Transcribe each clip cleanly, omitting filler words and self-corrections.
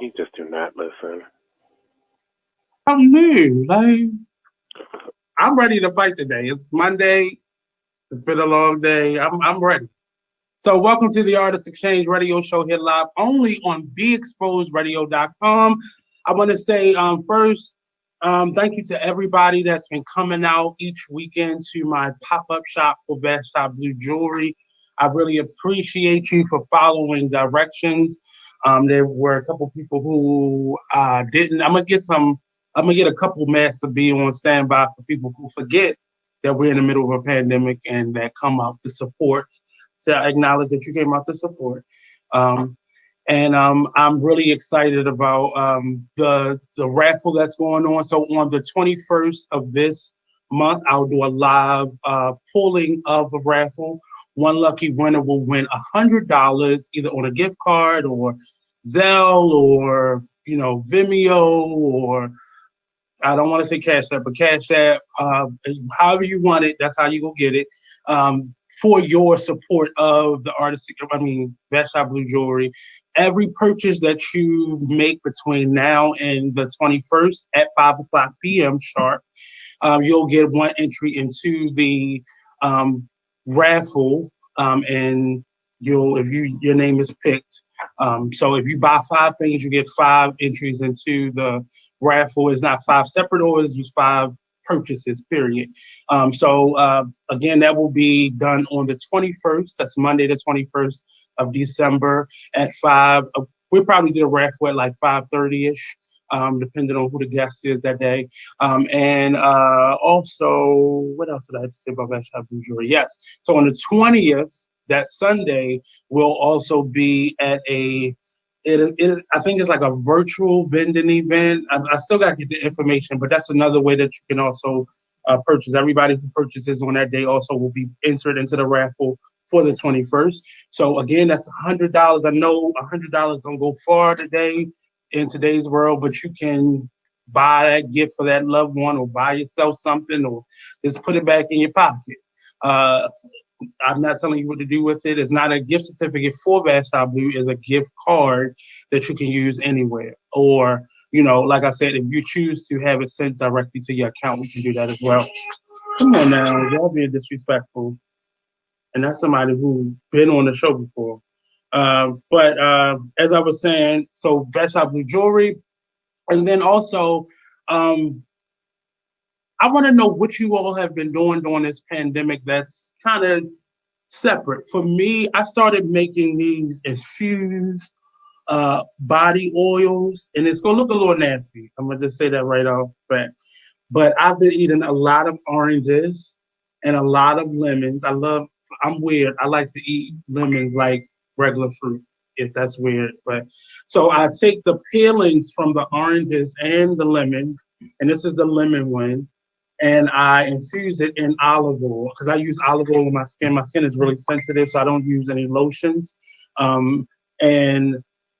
You just do not listen. I'm new. Like, I'm ready to fight today. It's Monday. It's been a long day. I'm ready. So welcome to the Artist Exchange Radio Show here live only on BeExposedRadio.com. I want to say first, thank you to everybody that's been coming out each weekend to my pop-up shop for Best Shop Blue Jewelry. I really appreciate you for following directions. There were a couple people who didn't. I'm gonna get a couple masks to be on standby for people who forget that we're in the middle of a pandemic and that come out to support, to acknowledge that you came out to support. Um, and I'm really excited about the raffle that's going on. So on the 21st of this month, I'll do a live pulling of the raffle. One lucky winner will win $100 either on a gift card or Zelle or Vimeo or I don't want to say Cash App, but Cash App, however you want it, that's how you go get it. For your support of the artist, Best Shop Blue Jewelry. Every purchase that you make between now and the 21st at 5 o'clock p.m. sharp, you'll get one entry into the raffle, and your name is picked. So if you buy 5 things, you get 5 entries into the raffle. It's not 5 separate orders, it's 5 purchases, period. So again, that will be done on the 21st. That's Monday, the 21st of December at 5. We'll probably do a raffle at like 5:30ish, depending on who the guest is that day. And also, what else did I have to say about Best Shop Jewelry? Yes. So on the 20th, that Sunday, will also be at I think it's like a virtual vending event. I still got to get the information, but that's another way that you can also purchase. Everybody who purchases on that day also will be entered into the raffle for the 21st. So again, that's $100. I know $100 don't go far today in today's world, but you can buy that gift for that loved one or buy yourself something or just put it back in your pocket. Uh, I'm not telling you what to do with it. It's not a gift certificate for Best Shop Blue. It's a gift card that you can use anywhere. Or, like I said, if you choose to have it sent directly to your account, we can do that as well. Come on now, y'all being disrespectful. And that's somebody who's been on the show before. But as I was saying, so Best Shop Blue Jewelry. And then also, um, I want to know what you all have been doing during this pandemic that's kind of separate. For me, I started making these infused body oils, and it's gonna look a little nasty. I'm gonna just say that right off bat. But I've been eating a lot of oranges and a lot of lemons. I'm weird. I like to eat lemons like regular fruit, if that's weird. But so I take the peelings from the oranges and the lemons, and this is the lemon one, and I infuse it in olive oil because I use olive oil on my skin. My skin is really sensitive, so I don't use any lotions. And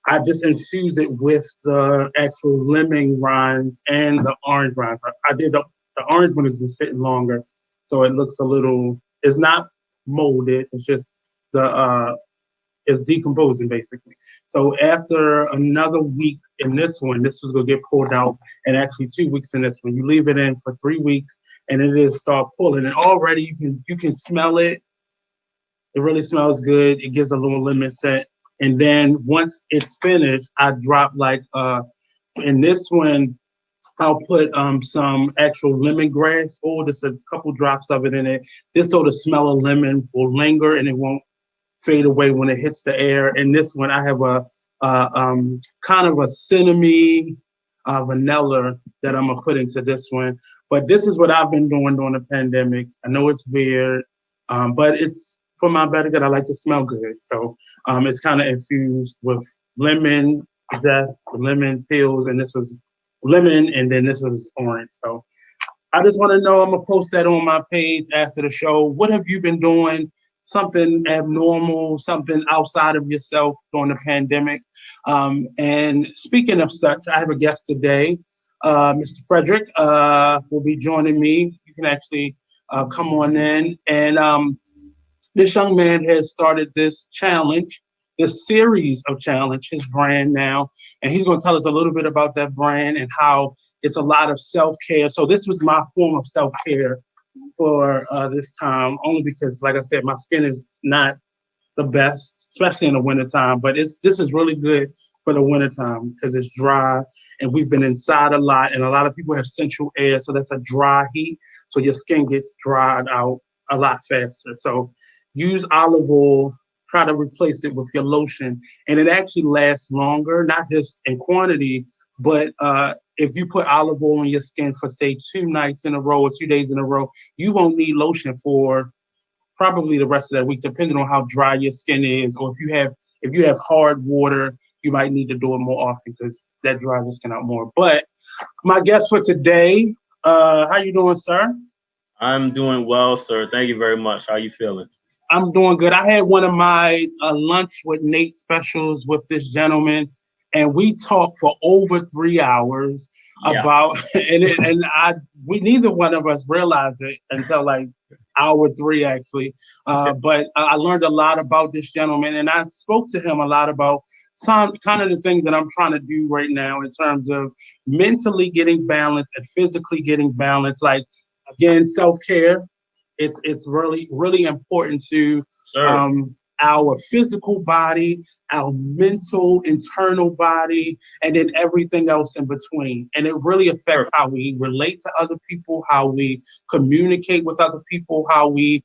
I just infuse it with the actual lemon rinds and the orange rinds. I did the orange one has been sitting longer, so it looks a little. It's not molded. It's just the is decomposing basically. So after another week in this one, this was gonna get pulled out, and actually 2 weeks in this one. You leave it in for 3 weeks, and it is start pulling. And already you can smell it. It really smells good. It gives a little lemon scent. And then once it's finished, I drop like in this one, I'll put some actual lemongrass oil, just a couple drops of it in it. This so the smell of lemon will linger and it won't fade away when it hits the air. And this one, I have a kind of a cinnamon vanilla that I'm gonna put into this one. But this is what I've been doing during the pandemic. I know it's weird, but it's for my better good. I like to smell good, so it's kind of infused with lemon zest, lemon peels, and this was lemon, and then this was orange. So I just want to know. I'm gonna post that on my page after the show. What have you been doing? Something abnormal, something outside of yourself during the pandemic. And speaking of such, I have a guest today. Mr. Frederick will be joining me. You can actually come on in. And this young man has started this challenge, this series of challenge, his brand now, and he's going to tell us a little bit about that brand and how it's a lot of self-care. So this was my form of self-care for this time, only because, like I said, my skin is not the best, especially in the wintertime. But this is really good for the wintertime because it's dry and we've been inside a lot, and a lot of people have central air, so that's a dry heat. So your skin gets dried out a lot faster. So use olive oil, try to replace it with your lotion, and it actually lasts longer, not just in quantity, but if you put olive oil on your skin for say 2 nights in a row or 2 days in a row, you won't need lotion for probably the rest of that week, depending on how dry your skin is, or if you have hard water, you might need to do it more often because that dries your skin out more. But my guest for today, how you doing, sir? I'm doing well, sir. Thank you very much. How you feeling? I'm doing good. I had one of my lunch with Nate specials with this gentleman, and we talked for over 3 hours Yeah. about, we neither one of us realized it until like hour three actually. But I learned a lot about this gentleman, and I spoke to him a lot about some kind of the things that I'm trying to do right now in terms of mentally getting balanced and physically getting balanced. Like again, self-care, it's really important to Sir. our physical body, our mental internal body, and then everything else in between. And it really affects how we relate to other people, how we communicate with other people, how we,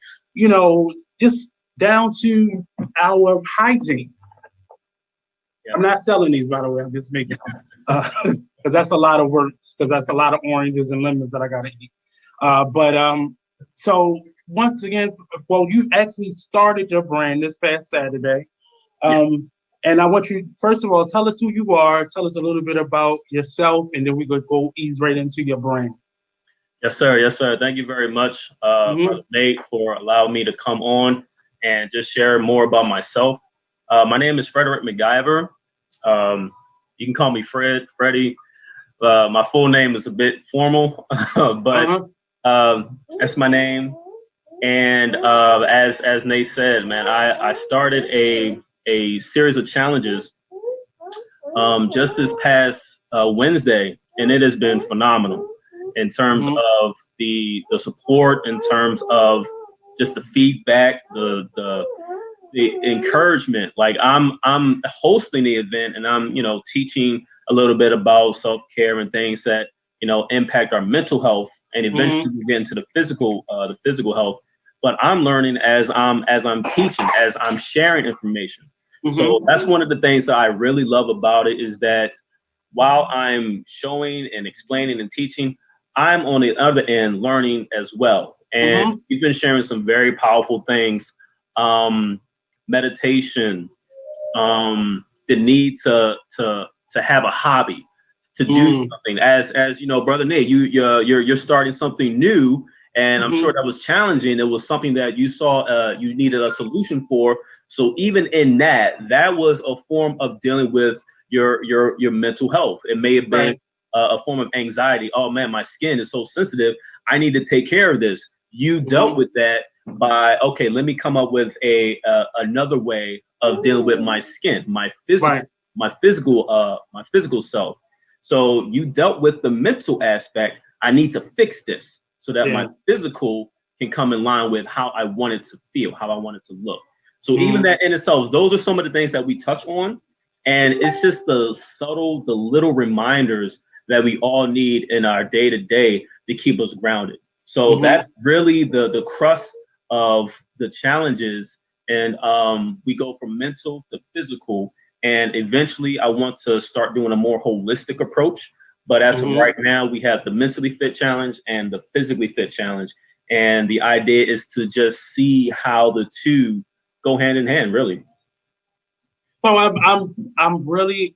just down to our hygiene. Yeah. I'm not selling these, by the way. I'm just making them because that's a lot of work. Because that's a lot of oranges and lemons that I gotta eat. So once again, well, you actually started your brand this past Saturday. And I want you, first of all, tell us who you are, tell us a little bit about yourself, and then we could go ease right into your brand. Yes, sir. Yes, sir. Thank you very much, Brother Nate, for allowing me to come on and just share more about myself. My name is Frederick McGyver. You can call me Freddie. My full name is a bit formal, but that's my name. And as Nate said, man, I started a series of challenges just this past Wednesday, and it has been phenomenal in terms of the support, in terms of just the feedback, the encouragement. Like I'm hosting the event, and I'm teaching a little bit about self-care and things that impact our mental health, and eventually we get into the physical health. But I'm learning as I'm teaching, as I'm sharing information. So that's one of the things that I really love about it, is that while I'm showing and explaining and teaching, I'm on the other end learning as well. And you've been sharing some very powerful things, meditation, the need to have a hobby, to do something. As you know, Brother Nate, you're starting something new, and I'm sure that was challenging. It was something that you saw you needed a solution for. So even in that was a form of dealing with your mental health. It may have been a form of anxiety. Oh man, my skin is so sensitive. I need to take care of this. You dealt with that by, okay, let me come up with another way of dealing with my skin, my physical self. So you dealt with the mental aspect. I need to fix this so that my physical can come in line with how I want it to feel, how I want it to look. So even that in itself, those are some of the things that we touch on. And it's just the little reminders that we all need in our day-to-day to keep us grounded. So that's really the crust of the challenges. And we go from mental to physical. And eventually I want to start doing a more holistic approach. But as of right now, we have the mentally fit challenge and the physically fit challenge. And the idea is to just see how the two go hand in hand, really. So I'm really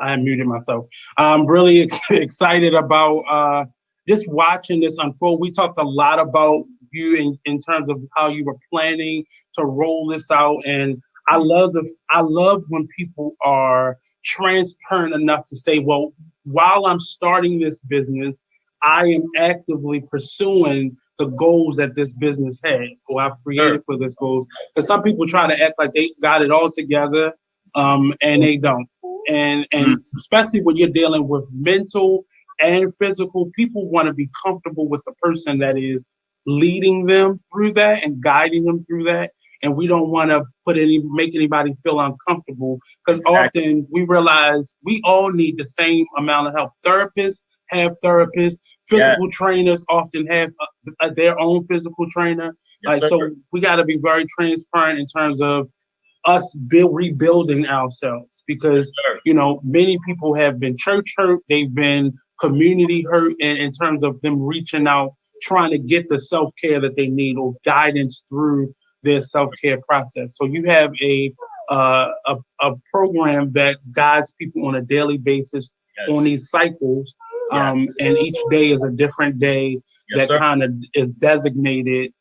I muted myself. I'm really excited about just watching this unfold. We talked a lot about you in terms of how you were planning to roll this out, and I love when people are transparent enough to say, well, while I'm starting this business, I am actively pursuing the goals that this business has, or I've created for this goals. Because some people try to act like they got it all together, and they don't. And especially when you're dealing with mental and physical, people want to be comfortable with the person that is leading them through that and guiding them through that. And we don't want to make anybody feel uncomfortable, because often we realize we all need the same amount of help. Therapists have therapists. Physical trainers often have their own physical trainer. So we got to be very transparent in terms of us rebuilding ourselves, because many people have been church hurt, they've been community hurt in terms of them reaching out, trying to get the self-care that they need or guidance through their self-care process. So you have a program that guides people on a daily basis on these cycles, and each day is a different day that kind of is designated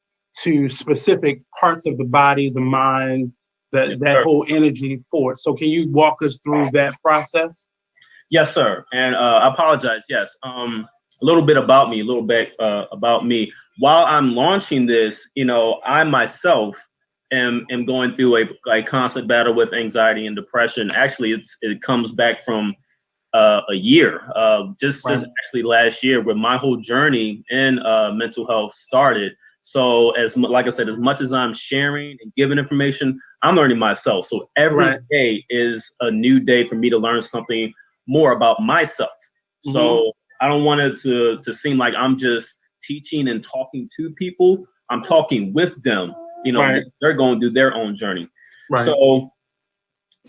to specific parts of the body, the mind, that whole energy for it. So can you walk us through that process? Yes, sir. And I apologize. Yes. A little bit about me. While I'm launching this, I myself am going through a constant battle with anxiety and depression. Actually, it comes back from a year, just actually last year, where my whole journey in mental health started. So like I said, as much as I'm sharing and giving information, I'm learning myself. So every day is a new day for me to learn something more about myself. So I don't want it to seem like I'm just teaching and talking to people. I'm talking with them. They're going through their own journey. So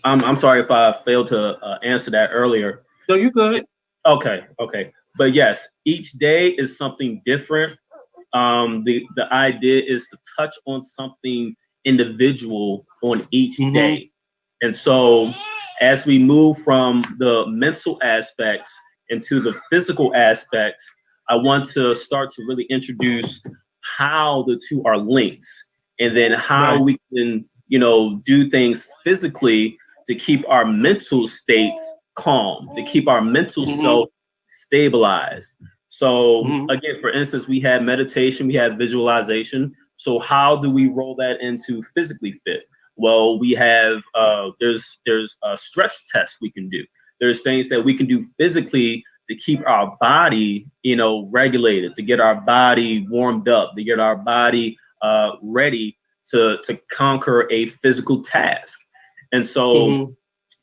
I'm sorry if I failed to answer that earlier. No, you're good. Okay. But yes, each day is something different. The idea is to touch on something individual on each day. And so as we move from the mental aspects into the physical aspects, I want to start to really introduce how the two are linked, and then how we can, do things physically to keep our mental states calm, to keep our mental self stabilized. So again, for instance, we have meditation, we have visualization. So how do we roll that into physically fit? Well, we have there's stretch tests we can do. There's things that we can do physically to keep our body, regulated, to get our body warmed up, to get our body ready to conquer a physical task. And so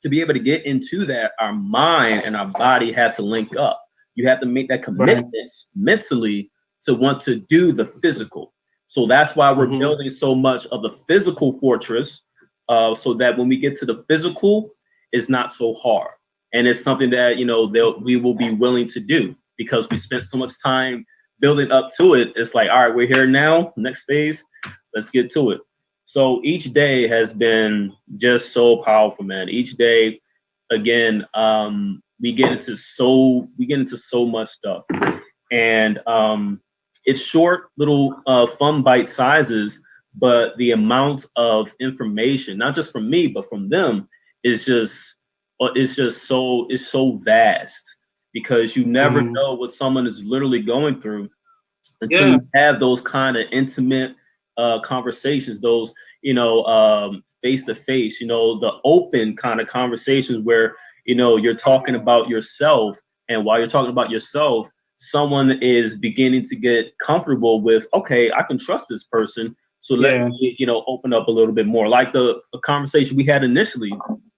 to be able to get into that, our mind and our body have to link up. You have to make that commitment mentally to want to do the physical. So that's why we're building so much of the physical fortress, so that when we get to the physical, it's not so hard. And it's something that, we will be willing to do, because we spent so much time building up to it. It's like, all right, we're here now, next phase, let's get to it. So each day has been just so powerful, man. Each day, again, we get into so much stuff, and it's short little fun bite sizes, but the amount of information, not just from me but from them, is so vast, because you never know what someone is literally going through until you have those kind of intimate conversations, those face to face, the open kind of conversations where you're talking about yourself, and while you're talking about yourself, someone is beginning to get comfortable with, okay, I can trust this person, so let me open up a little bit more. Like the conversation we had initially,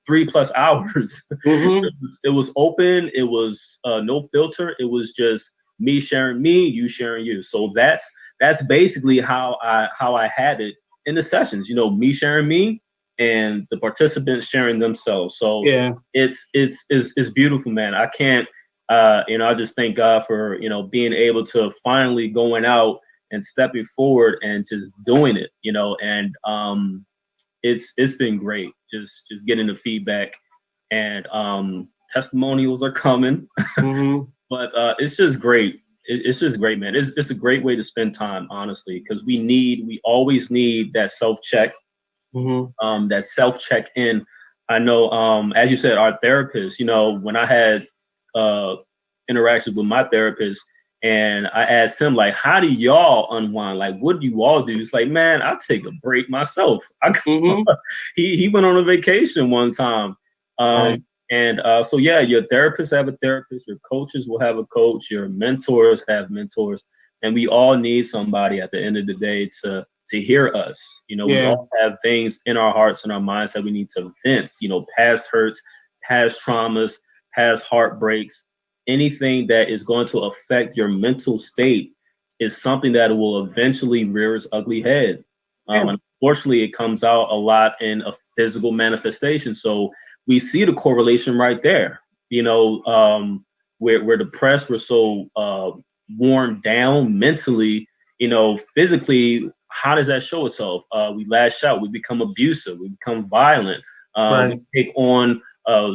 3+ hours. It was open, it was no filter, it was just me sharing me, you sharing you. So that's basically how I had it in the sessions, me sharing me and the participants sharing themselves. So it's beautiful, man. I can't, I just thank God for, being able to finally going out and stepping forward and just doing it, and it's been great. Just getting the feedback, and testimonials are coming. But it's just great. It's just great, man. It's a great way to spend time, honestly, because we always need that self check, that self check in. I know, as you said, our therapist. You know, when I had interactions with my therapist, and I asked him, like, how do y'all unwind? Like, what do you all do? It's like, man, I take a break myself. He went on a vacation one time. And so, yeah, your therapists have a therapist, your coaches will have a coach, your mentors have mentors, and we all need somebody at the end of the day to hear us. You know, we all have things in our hearts and our minds that we need to vent, you know, past hurts, past traumas, past heartbreaks. Anything that is going to affect your mental state is something that will eventually rear its ugly head. Unfortunately, it comes out a lot in a physical manifestation. So we see the correlation right there. You know, we're depressed, we're so worn down mentally, you know, physically. How does that show itself? We lash out, we become abusive, we become violent, we take on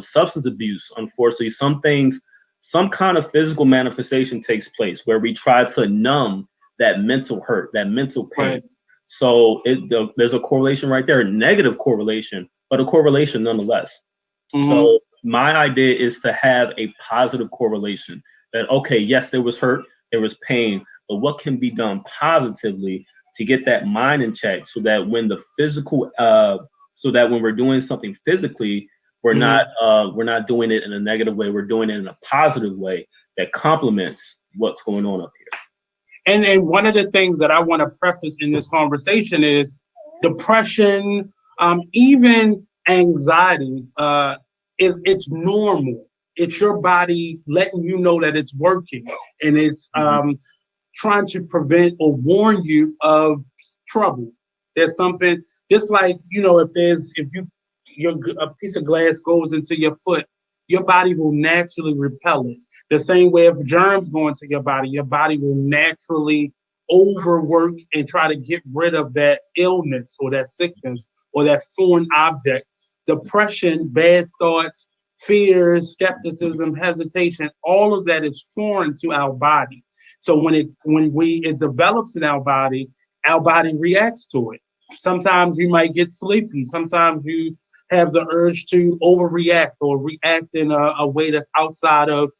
substance abuse. Unfortunately, some kind of physical manifestation takes place where we try to numb that mental hurt, that mental pain. So there's a correlation right there, a negative correlation, but a correlation nonetheless. So my idea is to have a positive correlation that, okay, yes, there was hurt, there was pain, but what can be done positively to get that mind in check so that when the physical, so that when we're doing something physically, we're not doing it in a negative way, we're doing it in a positive way that complements what's going on up here. And one of the things that I want to preface in this conversation is depression, even anxiety, it's normal. It's your body letting you know that it's working, and it's trying to prevent or warn you of trouble. There's something, just like, you know, if a piece of glass goes into your foot, your body will naturally repel it. The same way, if germs go into your body will naturally overwork and try to get rid of that illness or that sickness or that foreign object. Depression, bad thoughts, fears, skepticism, hesitation, all of that is foreign to our body. So when it develops in our body reacts to it. Sometimes you might get sleepy. Sometimes you have the urge to overreact or react in a way that's outside of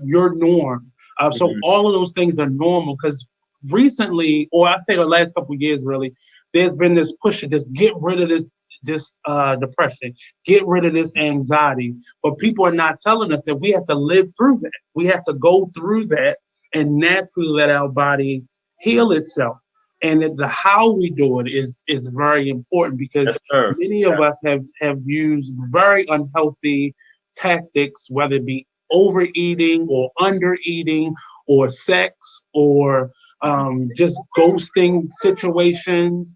your norm. So all of those things are normal, because recently, or I say the last couple of years, really, there's been this push to just get rid of this depression, get rid of this anxiety. But people are not telling us that we have to live through that. We have to go through that and naturally let our body heal itself. And the how we do it is very important, because many of us have used very unhealthy tactics, whether it be overeating or undereating or sex or just ghosting situations,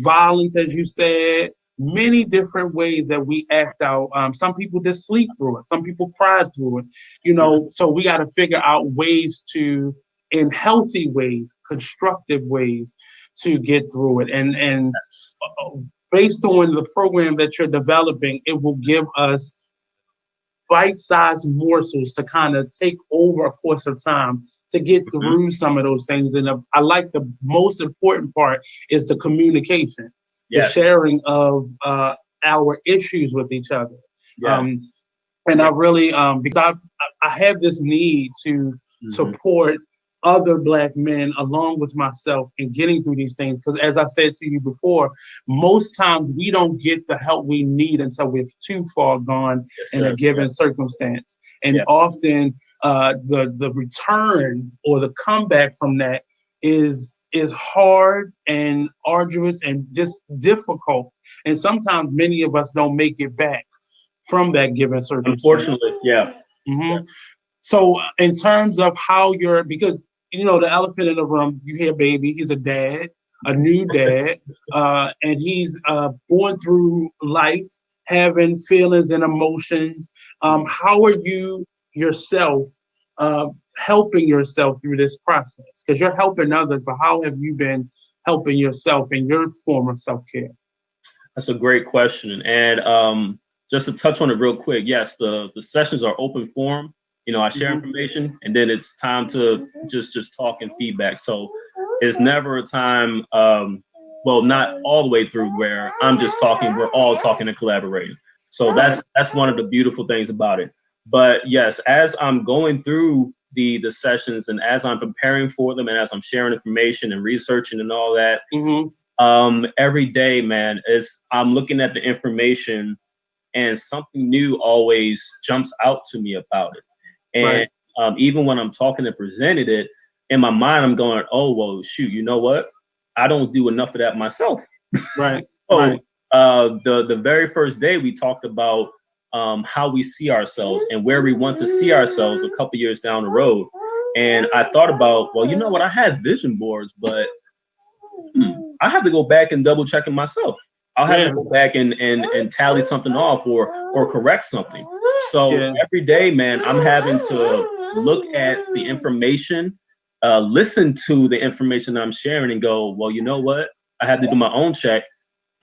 violence, as you said, many different ways that we act out. Some people just sleep through it. Some people cry through it. You know, so we got to figure out ways to, in healthy ways, constructive ways to get through it. And based on the program that you're developing, it will give us bite-sized morsels to kind of take over a course of time to get through some of those things. And I like the most important part is the communication, the sharing of our issues with each other. And I really, because I have this need to support other Black men along with myself in getting through these things. Because as I said to you before, most times we don't get the help we need until we're too far gone in a given circumstance. And often the return or the comeback from that is hard and arduous and just difficult. And sometimes many of us don't make it back from that given circumstance. Unfortunately, So in terms of how because you know, the elephant in the room, you hear baby, he's a dad, a new dad, and he's going through life, having feelings and emotions. How are you yourself helping yourself through this process? Because you're helping others, but how have you been helping yourself in your form of self-care? That's a great question. And just to touch on it real quick, yes, the sessions are open forum. I share information, and then it's time to just talk and feedback. So it's never a time, well, not all the way through where I'm just talking. We're all talking and collaborating. So that's one of the beautiful things about it. But yes, as I'm going through the sessions and as I'm preparing for them and as I'm sharing information and researching and all that, every day, man, I'm looking at the information and something new always jumps out to me about it. And even when I'm talking and presented it, in my mind, I'm going, oh, well, shoot, you know what? I don't do enough of that myself. Right. So the very first day we talked about how we see ourselves and where we want to see ourselves a couple years down the road. And I thought about, well, you know what? I had vision boards, but I have to go back and double check it myself. I'll have to go back and tally something off or correct something. So every day, man, I'm having to look at the information, listen to the information I'm sharing and go, well, you know what? I have to do my own check.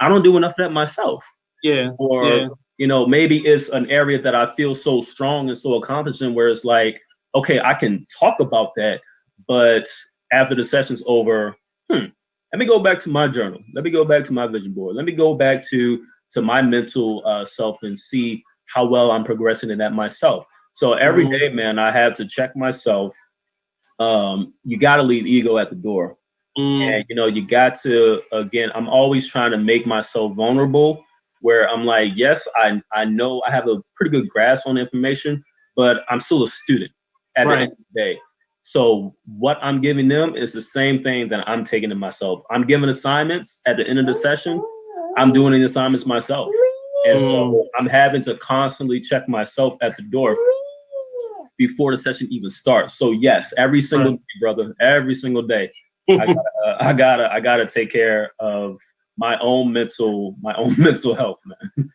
I don't do enough of that myself. Or, maybe it's an area that I feel so strong and so accomplished in where it's like, okay, I can talk about that. But after the session's over, let me go back to my journal. Let me go back to my vision board. Let me go back to my mental self and see how well I'm progressing in that myself. So every day, man, I have to check myself. You got to leave ego at the door. And, you got to, again, I'm always trying to make myself vulnerable where I'm like, yes, I know I have a pretty good grasp on information, but I'm still a student at the end of the day. So what I'm giving them is the same thing that I'm taking to myself. I'm giving assignments at the end of the session. I'm doing the assignments myself. And so I'm having to constantly check myself at the door before the session even starts. So yes, every single day, brother, every single day, I gotta take care of my own mental health, man.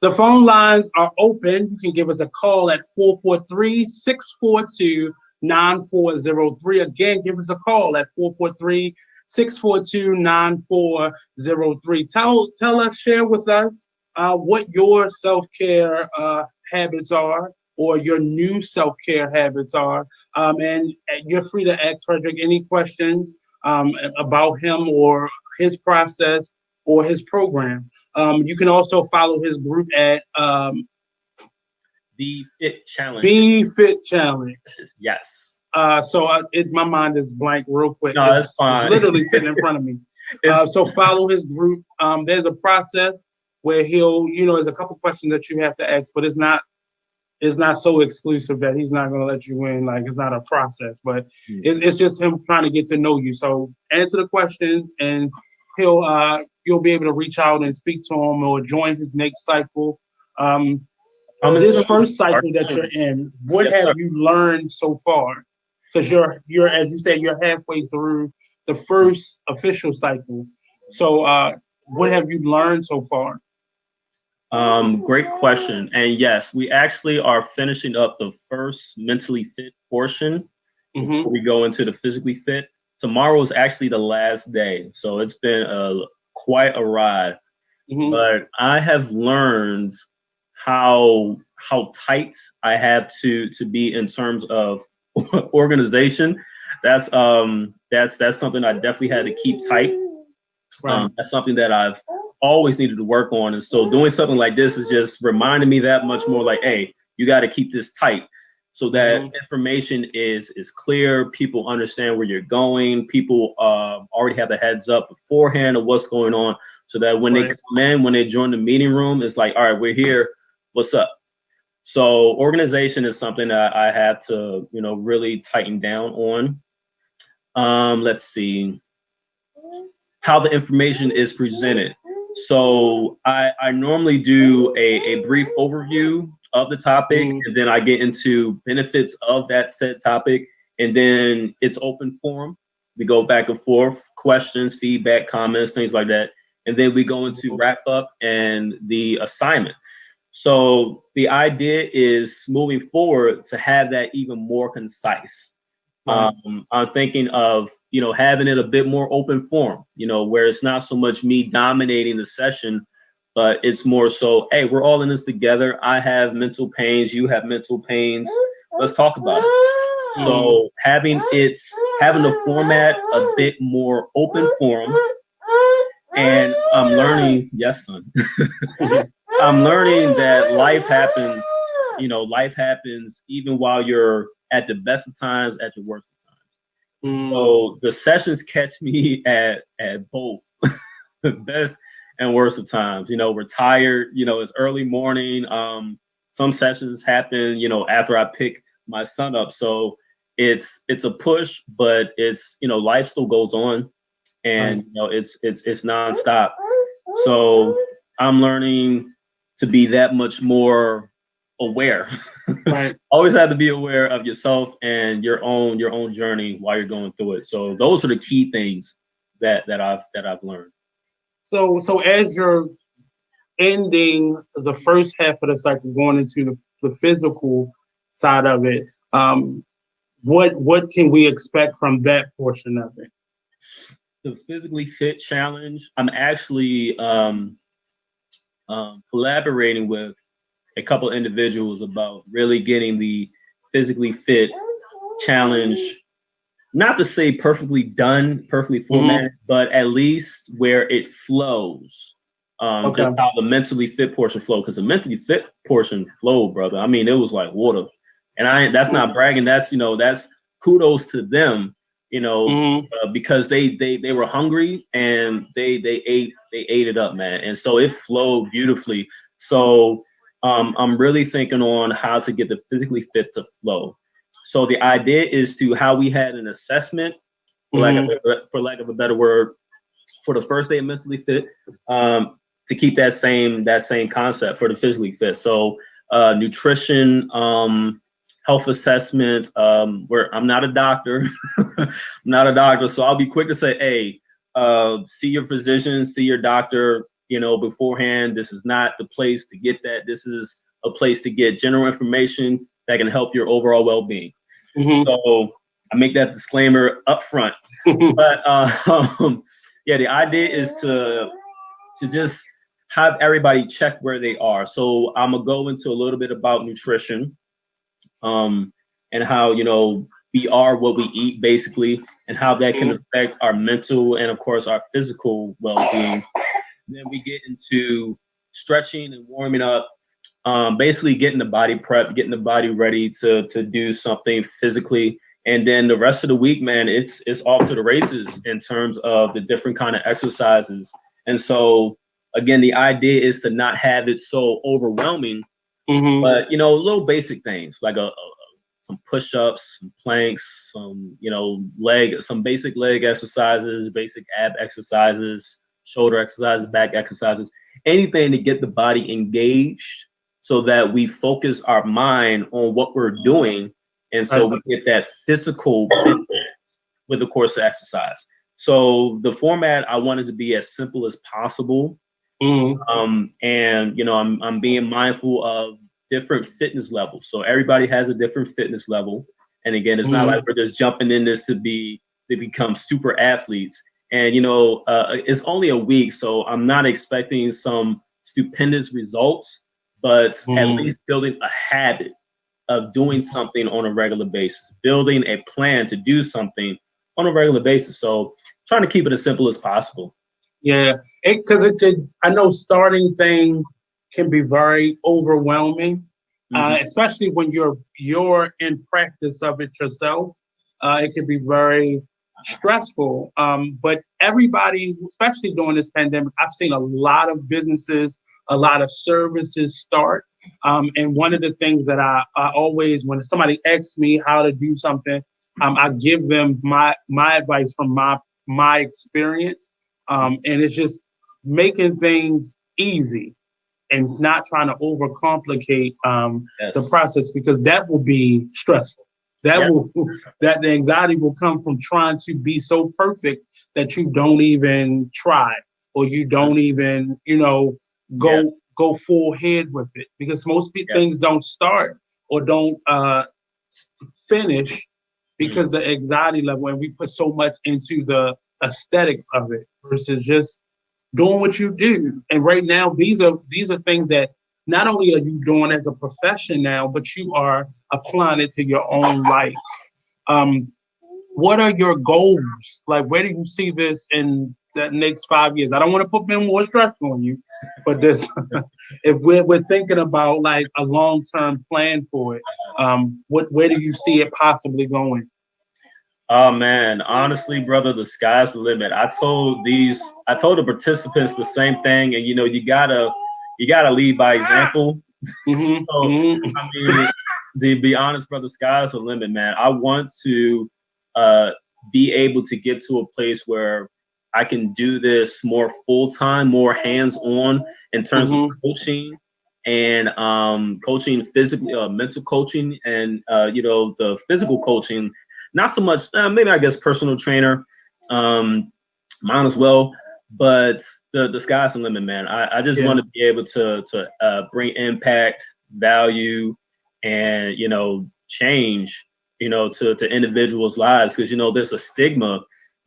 The phone lines are open. You can give us a call at 443-642-9403. Again, give us a call at 443-642-9403. Tell us, share with us what your self-care habits are or your new self-care habits are. And you're free to ask Frederick any questions about him or his process or his program. You can also follow his group at The Fit Challenge. Be Fit Challenge. Yes. So my mind is blank real quick. No, that's fine. It's literally sitting in front of me. So follow his group. There's a process where there's a couple questions that you have to ask, but it's not so exclusive that he's not going to let you in. Like, it's not a process, but it's just him trying to get to know you. So answer the questions and you'll be able to reach out and speak to him or join his next cycle. This first cycle that you're in, what have you learned so far? Because you're as you said, you're halfway through the first official cycle. So what have you learned so far? Great question. And yes, we actually are finishing up the first mentally fit portion before we go into the physically fit. Tomorrow is actually the last day. So it's been quite a ride. But I have learned how tight I have to be in terms of organization. That's something I definitely had to keep tight. That's something that I've always needed to work on. And so doing something like this is just reminding me that much more like, hey, you got to keep this tight so that information is clear. People understand where you're going. People already have the heads up beforehand of what's going on so that when they come in, when they join the meeting room, it's like, all right, we're here. What's up? So organization is something that I have to, really tighten down on. Let's see how the information is presented. So I normally do a brief overview of the topic, and then I get into benefits of that said topic, and then it's open forum. We go back and forth, questions, feedback, comments, things like that. And then we go into wrap up and the assignment. So the idea is moving forward to have that even more concise. I'm thinking of, having it a bit more open forum, where it's not so much me dominating the session, but it's more so, hey, we're all in this together. I have mental pains, you have mental pains. Let's talk about it. So having the format a bit more open forum, and I'm learning, yes, son. I'm learning that life happens, life happens even while you're at the best of times, at your worst of times. So the sessions catch me at both the best and worst of times. We're tired, it's early morning. Some sessions happen, after I pick my son up. So it's a push, but it's, life still goes on, and it's nonstop. So I'm learning to be that much more aware. Right. Always have to be aware of yourself and your own journey while you're going through it. So those are the key things that I've learned. So as you're ending the first half of the cycle, going into the physical side of it, what can we expect from that portion of it? The physically fit challenge, I'm actually collaborating with a couple individuals about really getting the physically fit challenge, not to say perfectly done, perfectly formatted, but at least where it flows. Just how the mentally fit portion flow, because the mentally fit portion flowed, brother. I mean, it was like water, and that's not bragging. That's that's kudos to them, because they were hungry and they ate it up, man, and so it flowed beautifully. So I'm really thinking on how to get the physically fit to flow. So the idea is to how we had an assessment, for lack of a better word, for the first day of mentally fit, to keep that same concept for the physically fit. So nutrition, health assessment, where I'm not a doctor, so I'll be quick to say, hey, see your physician, see your doctor, beforehand. This is not the place to get that. This is a place to get general information that can help your overall well-being. So I make that disclaimer up front. But yeah, the idea is to just have everybody check where they are. So I'm gonna go into a little bit about nutrition, and how we are what we eat, basically, and how that can affect our mental and of course our physical well-being. Then we get into stretching and warming up, basically getting the body prepped, getting the body ready to do something physically. And then the rest of the week, man, it's off to the races in terms of the different kind of exercises. And so again, the idea is to not have it so overwhelming, but little basic things like some push-ups, some planks, some some basic leg exercises, basic ab exercises, shoulder exercises, back exercises, anything to get the body engaged so that we focus our mind on what we're doing. And so we get that physical fitness with the course of exercise. So the format, I wanted to be as simple as possible. And I'm being mindful of different fitness levels. So everybody has a different fitness level. And again, it's not like we're just jumping in this to become super athletes. And it's only a week, so I'm not expecting some stupendous results, but at least building a habit of doing something on a regular basis, building a plan to do something on a regular basis. So trying to keep it as simple as possible. Yeah, because I know starting things can be very overwhelming, especially when you're in practice of it yourself. It can be very stressful. But everybody, especially during this pandemic, I've seen a lot of businesses, a lot of services start. And one of the things that I always, when somebody asks me how to do something, I give them my advice from my experience. And it's just making things easy and not trying to overcomplicate the process, because that will be stressful. That the anxiety will come from trying to be so perfect that you don't even try, or you don't even, go full head with it, because most things don't start or don't finish because the anxiety level, and we put so much into the aesthetics of it versus just doing what you do. And right now, these are things that not only are you doing as a profession now, but you are applying it to your own life. Um, what are your goals? Like, where do you see this in the next 5 years? I don't want to put more stress on you, but this, if we're thinking about like a long-term plan for it, where do you see it possibly going? Oh man, honestly, brother, the sky's the limit. I told the participants the same thing, and you gotta lead by example. Mm-hmm, So, mm-hmm, I mean, to be honest, brother, sky's the limit, man. I want to uh, be able to get to a place where I can do this more full time, more hands on in terms of mm-hmm. coaching and coaching physically, mental coaching, and the physical coaching. Not so much, maybe I guess personal trainer, um, mine as well. But the sky's the limit, man. I just Yeah. want to be able to bring impact, value, and change to individuals' lives, because there's a stigma.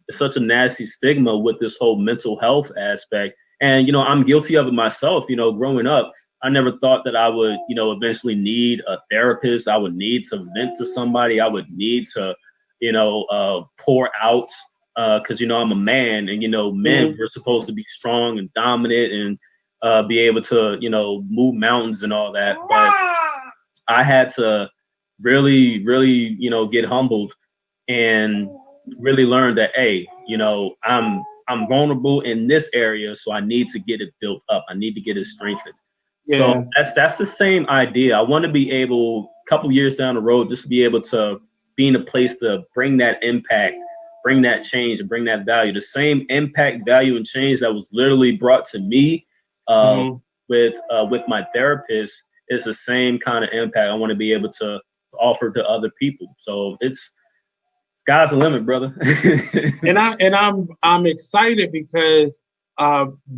It's such a nasty stigma with this whole mental health aspect, and I'm guilty of it myself. Growing up, I never thought that I would eventually need a therapist. I would need to vent to somebody. I would need to pour out, because I'm a man, and men were supposed to be strong and dominant and be able to move mountains and all that. But I had to really, really get humbled and really learn that, hey, I'm vulnerable in this area, so I need to get it built up. I need to get it strengthened. Yeah. So that's the same idea. I want to be able, a couple years down the road, just to be able to be in a place to bring that impact, bring that change, and bring that value. The same impact, value, and change that was literally brought to me with my therapist is the same kind of impact I want to be able to offer to other people. So it's sky's the limit, brother. I'm excited because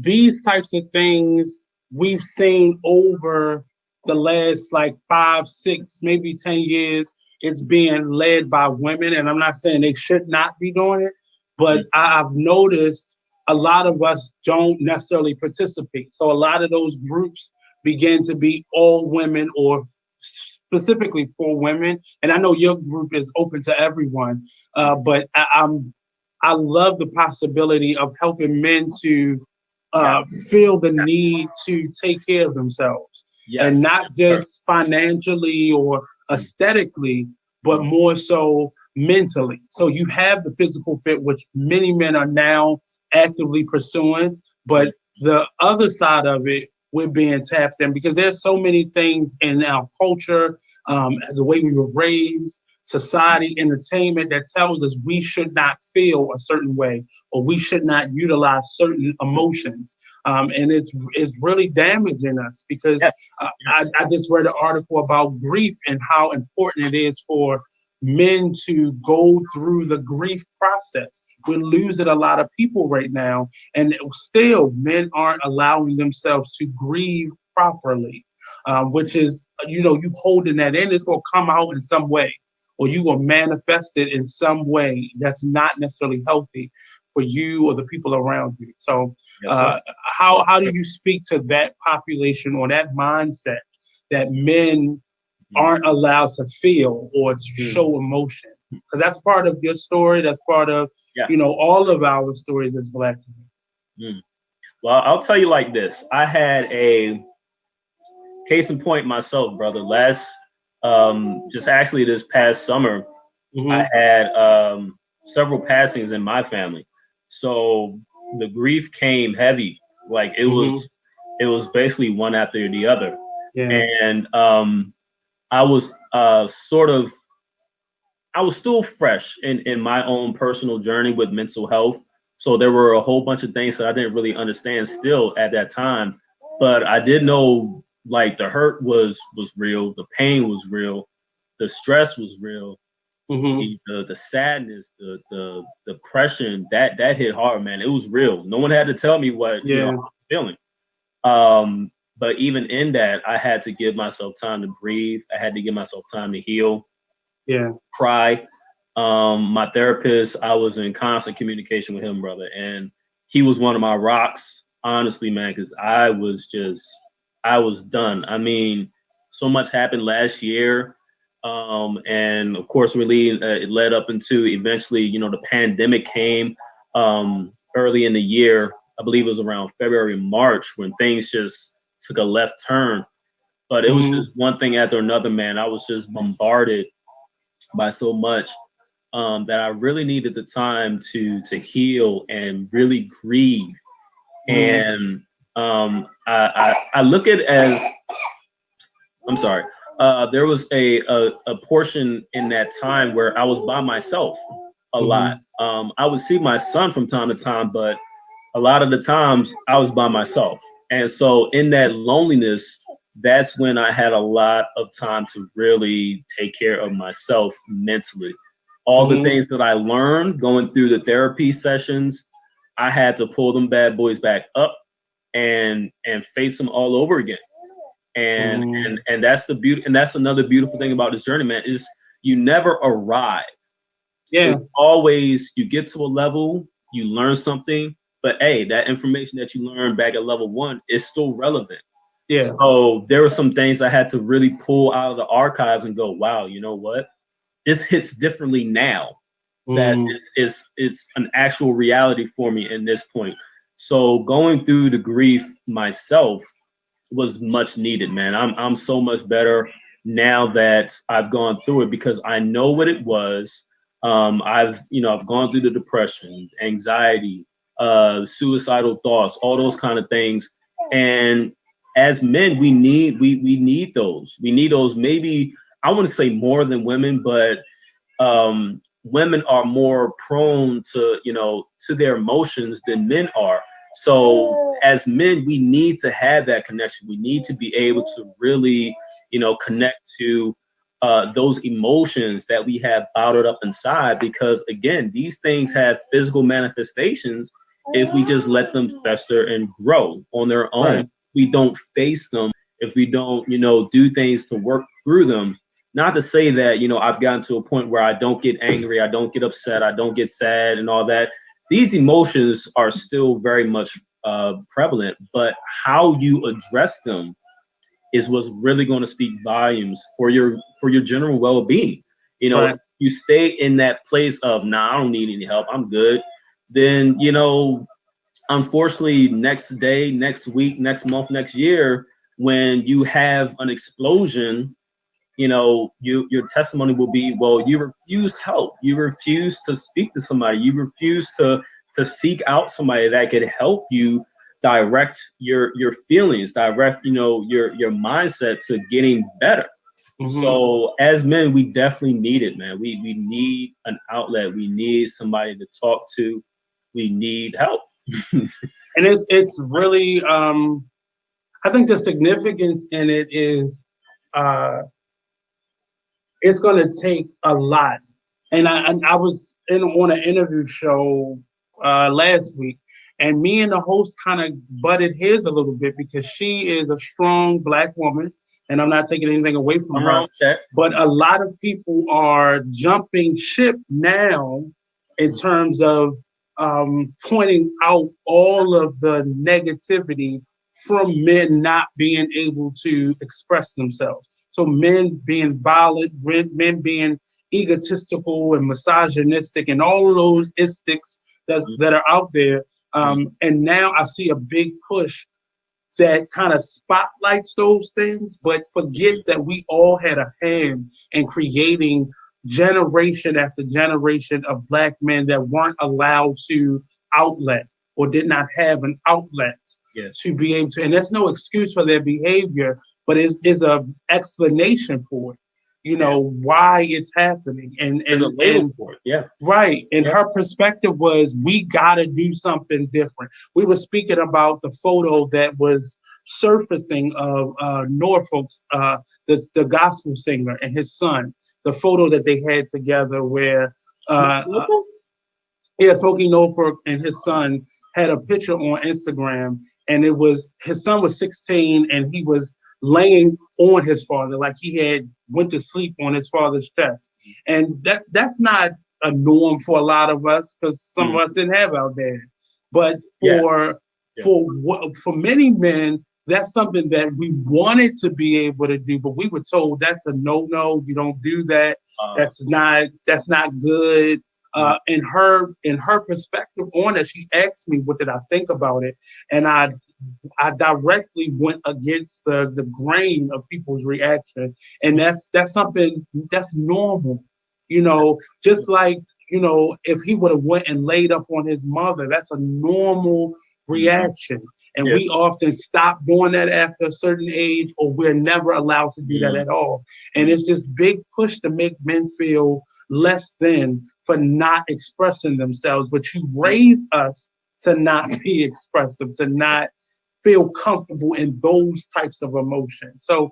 these types of things we've seen over the last like 5, 6, maybe 10 years. It's being led by women, and I'm not saying they should not be doing it, but I've noticed a lot of us don't necessarily participate. So a lot of those groups begin to be all women or specifically for women. And I know your group is open to everyone, but I love the possibility of helping men to feel the need to take care of themselves, and not just financially or aesthetically, but more so mentally. So you have the physical fit, which many men are now actively pursuing, but the other side of it, we're being tapped in because there's so many things in our culture, the way we were raised, society, entertainment that tells us we should not feel a certain way or we should not utilize certain emotions. And it's really damaging us because I just read an article about grief and how important it is for men to go through the grief process. We're losing a lot of people right now, and still men aren't allowing themselves to grieve properly, which is, you holding that in, it's going to come out in some way, or you will manifest it in some way that's not necessarily healthy for you or the people around you. So how do you speak to that population or that mindset that men aren't allowed to feel or to show emotion? Because that's part of your story. That's part of, all of our stories as Black men. Well, I'll tell you like this. I had a case in point myself, brother. Just actually this past summer, I had several passings in my family. So the grief came heavy. Like it was basically one after the other. Yeah. And I was I was still fresh in my own personal journey with mental health. So there were a whole bunch of things that I didn't really understand still at that time. But I did know, like, the hurt was real, the pain was real, the stress was real, the sadness, the depression, that hit hard, man. It was real. No one had to tell me what I was feeling. But even in that, I had to give myself time to breathe. I had to give myself time to heal. Cry. My therapist, I was in constant communication with him, brother, and he was one of my rocks. honestly, man, because I was done. I mean, so much happened last year. And of course, really, it led up into eventually, the pandemic came early in the year. I believe it was around February, March, when things just took a left turn. But it was just one thing after another, man. I was just bombarded by so much that I really needed the time to heal and really grieve. And I look at it as, I'm sorry. There was a portion in that time where I was by myself a lot. I would see my son from time to time, but a lot of the times I was by myself. And so in that loneliness, that's when I had a lot of time to really take care of myself mentally. All the things that I learned going through the therapy sessions, I had to pull them bad boys back up and face them all over again. And that's the beauty, and that's another beautiful thing about this journey, man, is you never arrive. Yeah. It's always, you get to a level, you learn something, but hey, that information that you learned back at level 1 is still relevant. Yeah. So there were some things I had to really pull out of the archives and go, wow, you know what? This hits differently now. That it's an actual reality for me in this point. So going through the grief myself was much needed, man. I'm so much better now that I've gone through it because I know what it was. I've gone through the depression, anxiety, suicidal thoughts, all those kind of things. And as men, we need those. We need those. Maybe I want to say more than women, but women are more prone to their emotions than men are. So as men, we need to have that connection. We need to be able to really, connect to those emotions that we have bottled up inside, because again, these things have physical manifestations if we just let them fester and grow on their own. Right. We don't face them, if we don't, do things to work through them. Not to say that, I've gotten to a point where I don't get angry, I don't get upset, I don't get sad and all that. These emotions are still very much prevalent, but how you address them is what's really going to speak volumes for your general well-being. Right. You stay in that place of, nah, I don't need any help, I'm good. Then, unfortunately, next day, next week, next month, next year, when you have an explosion, your testimony will be, well, you refuse help, you refuse to speak to somebody, you refuse to seek out somebody that could help you direct your feelings, direct your mindset to getting better. So as men, we definitely need it, man. We need an outlet, we need somebody to talk to, we need help. And it's really I think the significance in it is it's going to take a lot. And I was on an interview show last week, and me and the host kind of butted heads a little bit because she is a strong Black woman, and I'm not taking anything away from her. But a lot of people are jumping ship now in terms of pointing out all of the negativity from men not being able to express themselves. So men being violent, men being egotistical and misogynistic, and all of those istics that are out there. And now I see a big push that kind of spotlights those things, but forgets that we all had a hand in creating generation after generation of Black men that weren't allowed to outlet or did not have an outlet to be able to. And there's no excuse for their behavior, but is a explanation for it. Why it's happening, and a label for it. Right. And her perspective was, we got to do something different. We were speaking about the photo that was surfacing of Norfolk, the gospel singer, and his son. The photo that they had together, where Smokey Norfolk and his son had a picture on Instagram, and it was, his son was 16, and he was laying on his father, like he had went to sleep on his father's chest. And that's not a norm for a lot of us, because some of us didn't have our dad. But for For many men, that's something that we wanted to be able to do, but we were told that's a no. You don't do that. That's not good. In her perspective on it, she asked me what did I think about it, and I directly went against the grain of people's reaction, and that's something that's normal, just like if he would have went and laid up on his mother, that's a normal reaction. And we often stop doing that after a certain age, or we're never allowed to do that at all. And it's this big push to make men feel less than for not expressing themselves. But you raise us to not be expressive, to not feel comfortable in those types of emotions. So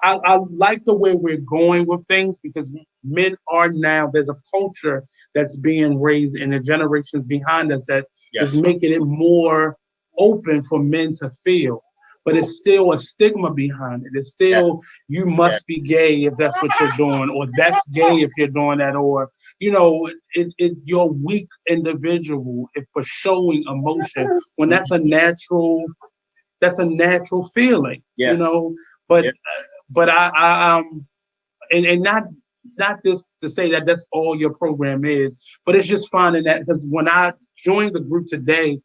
I like the way we're going with things, because men are now, there's a culture that's being raised in the generations behind us that is making it more open for men to feel. But it's still a stigma behind it. It's still, you must be gay if that's what you're doing, or that's gay if you're doing that, or you're a weak individual for showing emotion when that's a natural feeling, But and not this to say that that's all your program is, but it's just finding that, because when I joined the group today,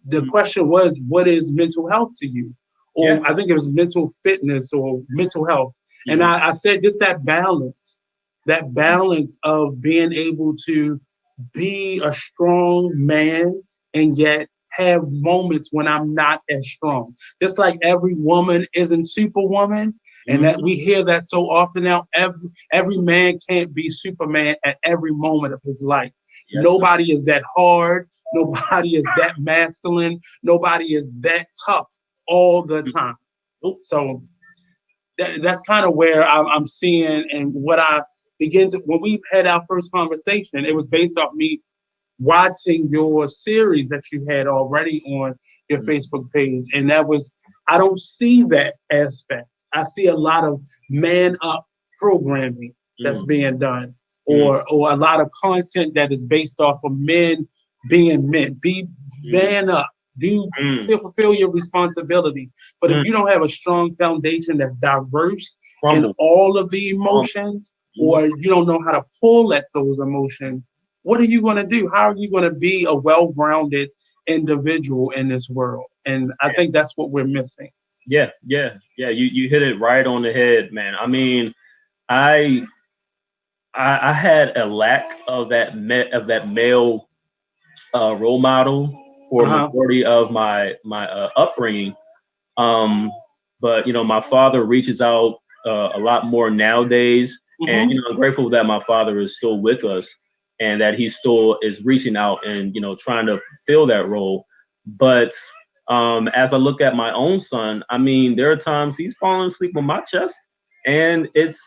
the question was, what is mental health to you? Or I think it was mental fitness or mental health. And I said just that balance of being able to be a strong man and yet have moments when I'm not as strong. Just like every woman isn't Superwoman, and that we hear that so often now. Every man can't be Superman at every moment of his life. Nobody is that hard. Nobody is that masculine. Nobody is that tough all the time. So that's kind of where I'm seeing, and what I begin to, when we had our first conversation, it was based off me watching your series that you had already on your Facebook page. And that was, I don't see that aspect. I see a lot of man up programming that's being done, or a lot of content that is based off of men being men. Be man up. Fulfill your responsibility. But if you don't have a strong foundation that's diverse in all of the emotions, or you don't know how to pull at those emotions, what are you going to do? How are you going to be a well-rounded individual in this world? And I think that's what we're missing. Yeah. You hit it right on the head, man. I mean, I had a lack of that male role model for the majority of my upbringing. But my father reaches out a lot more nowadays, and I'm grateful that my father is still with us, and that he still is reaching out and trying to fulfill that role. But as I look at my own son, I mean, there are times he's falling asleep on my chest, and it's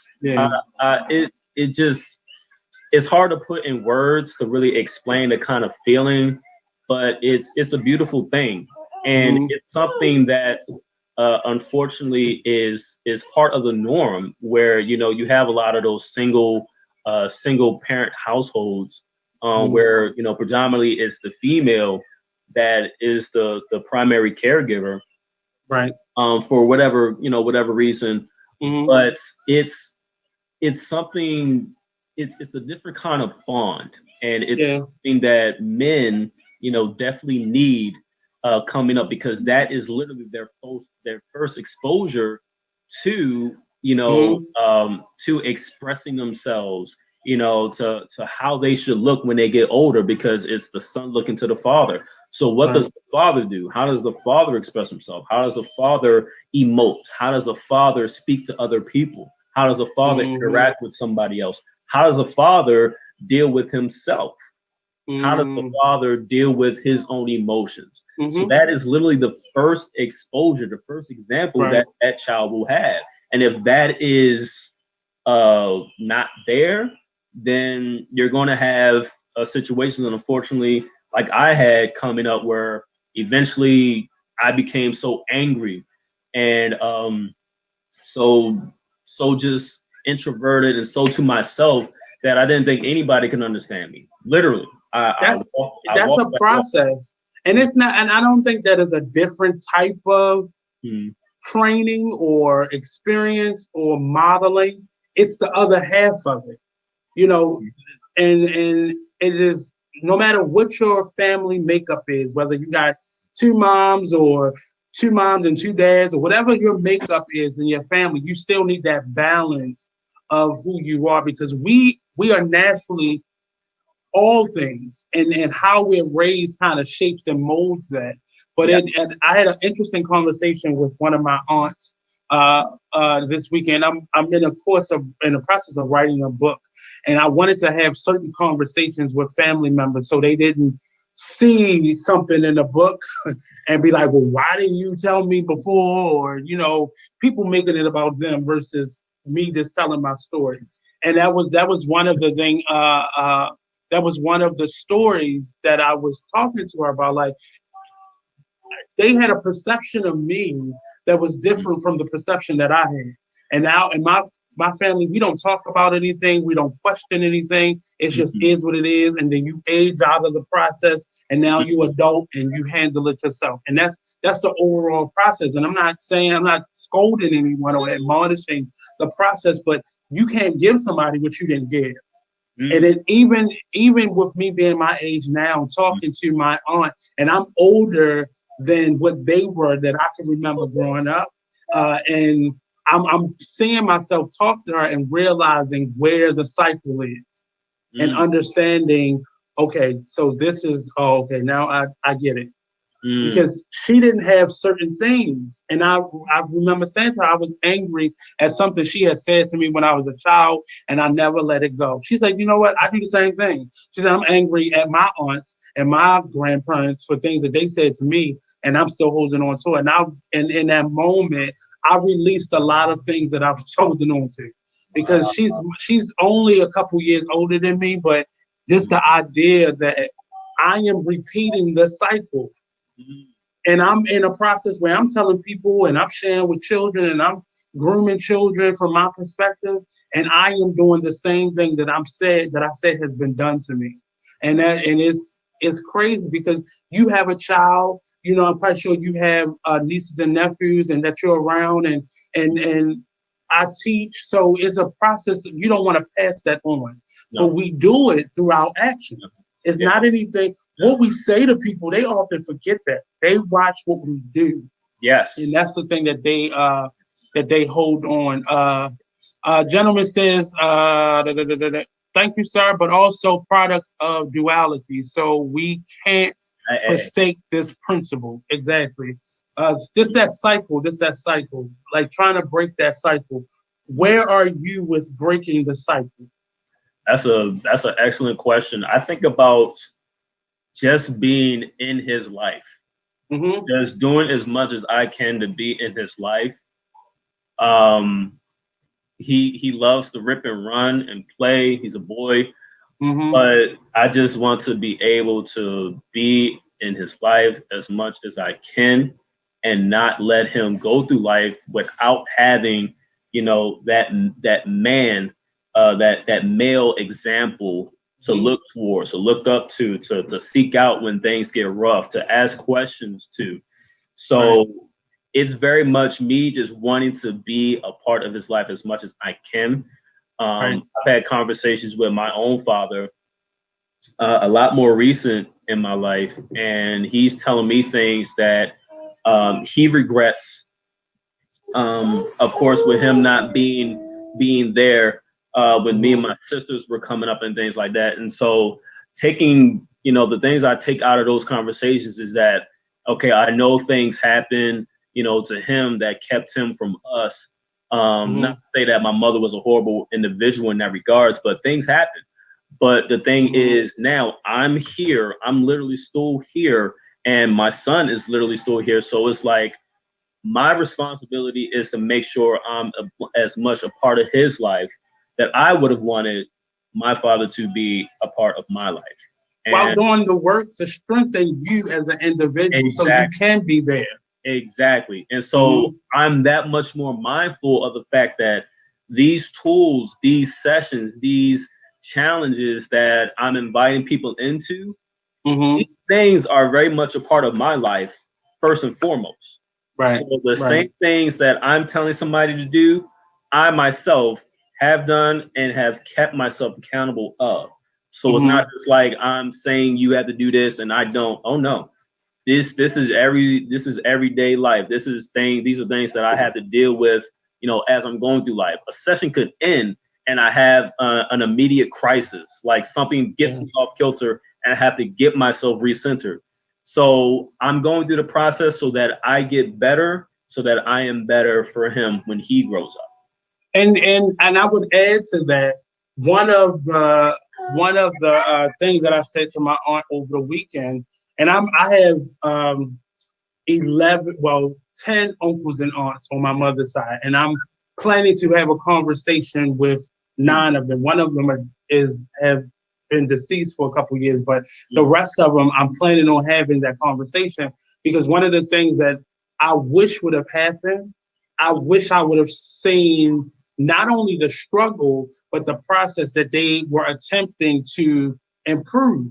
hard to put in words to really explain the kind of feeling, but it's a beautiful thing, and it's something that unfortunately is part of the norm, where you have a lot of those single parent households where predominantly it's the female that is the primary caregiver, right? For whatever reason, but it's something. It's a different kind of bond, and it's something that men definitely need coming up, because that is literally their first exposure to to expressing themselves, to how they should look when they get older, because it's the son looking to the father. So what does the father do? How does the father express himself? How does the father emote? How does the father speak to other people? How does the father interact with somebody else? How does a father deal with himself? How does the father deal with his own emotions? So that is literally the first exposure, the first example that child will have. And if that is not there, then you're going to have a situation, and unfortunately, like I had coming up, where eventually I became so angry and so just introverted and so to myself that I didn't think anybody can understand me. Literally, that's a process. And it's not, and I don't think that is a different type of Mm. training or experience or modeling. It's the other half of it, you know, and it is no matter what your family makeup is, whether you got two moms or two moms and two dads or whatever your makeup is in your family, you still need that balance of who you are because we are naturally all things and how we're raised kind of shapes and molds that. But Yeah. and I had an interesting conversation with one of my aunts this weekend. I'm in a course of in the process of writing a book, and I wanted to have certain conversations with family members so they didn't see something in the book and be like, well, why didn't you tell me before? Or people making it about them versus me just telling my story. And that was one of the thing. That was one of the stories that I was talking to her about. Like they had a perception of me that was different from the perception that I had. And now in my family, we don't talk about anything, we don't question anything. It just is what it is. And then you age out of the process, and now you adult and you handle it yourself. And that's the overall process. And I'm not saying I'm not scolding anyone or admonishing the process, but you can't give somebody what you didn't give. And then even with me being my age now, talking to my aunt, and I'm older than what they were that I can remember growing up, and I'm seeing myself talk to her and realizing where the cycle is, and understanding. Okay, so this is okay. Now I get it. Because she didn't have certain things. And I remember saying to her, I was angry at something she had said to me when I was a child, and I never let it go. She said, you know what? I do the same thing. She said, I'm angry at my aunts and my grandparents for things that they said to me, and I'm still holding on to it. And in that moment, I released a lot of things that I was holding on to. Because she's only a couple years older than me, but just the idea that I am repeating the cycle. And I'm in a process where I'm telling people and I'm sharing with children and I'm grooming children from my perspective. And I am doing the same thing that I said has been done to me. And it's crazy because you have a child, I'm quite sure you have nieces and nephews and that you're around and I teach. So it's a process. You don't want to pass that on, but we do it through our actions. It's not anything. What we say to people, they often forget that. They watch what we do. Yes. And that's the thing that they hold on. Gentleman says, thank you, sir, but also products of duality. So we can't forsake this principle. Exactly. Just that cycle, like trying to break that cycle. Where are you with breaking the cycle? That's an excellent question. I think about just being in his life, just doing as much as I can to be in his life. He loves to rip and run and play. He's a boy, but I just want to be able to be in his life as much as I can, and not let him go through life without having, that man, that male example to look for, to look up to seek out when things get rough, to ask questions to. So it's very much me just wanting to be a part of his life as much as I can. I've had conversations with my own father, a lot more recent in my life, and he's telling me things that he regrets. Of course, with him not being there when me and my sisters were coming up and things like that. And so taking, the things I take out of those conversations is that, okay, I know things happen, to him that kept him from us. Not to say that my mother was a horrible individual in that regards, but things happen. But the thing is, now I'm here, I'm literally still here, and my son is literally still here. So it's like, my responsibility is to make sure I'm as much a part of his life that I would have wanted my father to be a part of my life. And while doing the work to strengthen you as an individual, so you can be there. Exactly. And so I'm that much more mindful of the fact that these tools, these sessions, these challenges that I'm inviting people into, these things are very much a part of my life, first and foremost. Right. So the same things that I'm telling somebody to do, I myself have done and have kept myself accountable of. So it's not just like I'm saying you have to do this and I don't. Oh no. This is everyday life. These are things that I have to deal with, as I'm going through life. A session could end and I have an immediate crisis, like something gets me off kilter and I have to get myself recentered. So I'm going through the process so that I get better, so that I am better for him when he grows up. And I would add to that, one of the things that I said to my aunt over the weekend, and I have 10 uncles and aunts on my mother's side, and I'm planning to have a conversation with 9 of them. One of them have been deceased for a couple of years, but the rest of them, I'm planning on having that conversation, because one of the things that I wish would have happened, I wish I would have seen not only the struggle, but the process that they were attempting to improve.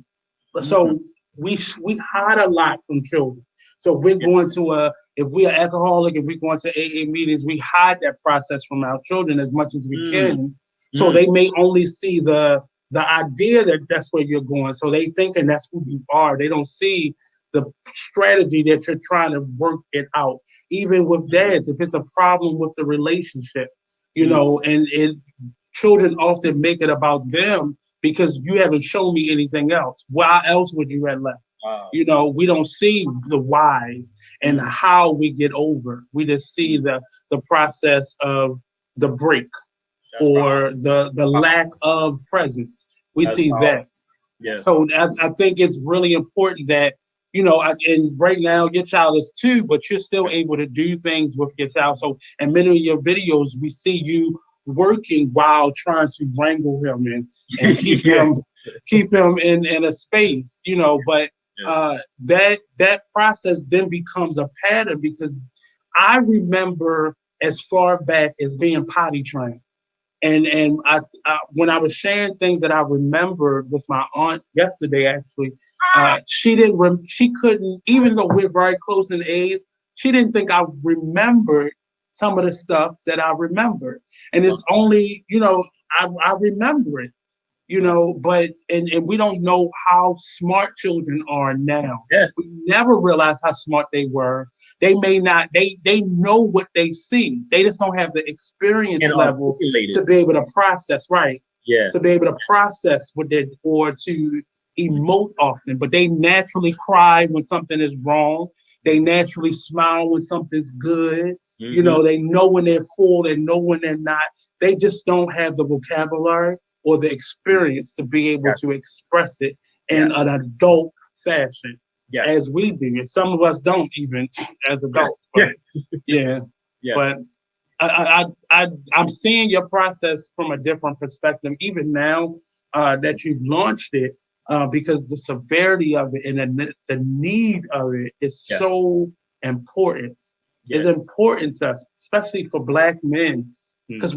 So we hide a lot from children. So we're going to if we're alcoholic, if we're going to AA meetings, we hide that process from our children as much as we can. So they may only see the idea that that's where you're going. So they thinking that's who you are. They don't see the strategy that you're trying to work it out. Even with dads, if it's a problem with the relationship, and children often make it about them because you haven't shown me anything else. Why else would you have left? Wow. We don't see the whys and how we get over. We just see the process of the break. That's or the lack of presence. We see that. Yeah. So I think it's really important that, and right now your child is 2, but you're still able to do things with your child. So in many of your videos, we see you working while trying to wrangle him and keep him in a space, but that process then becomes a pattern, because I remember as far back as being potty trained. And I when I was sharing things that I remembered with my aunt yesterday, actually, she couldn't, even though we're very close in age, she didn't think I remembered some of the stuff that I remembered. And it's only, I remember it, but and we don't know how smart children are now. Yeah. We never realized how smart they were. They may not, they know what they see. They just don't have the experience level to be able to process, right? Yeah. To be able to process or to emote often. But they naturally cry when something is wrong. They naturally smile when something's good. They know when they're full, they know when they're not. They just don't have the vocabulary or the experience to be able to express it in an adult fashion. Yes. As we do, and some of us don't even as adults. But, yeah. But I'm seeing your process from a different perspective, even now that you've launched it, because the severity of it and the need of it is so important. It's important to us, especially for Black men, because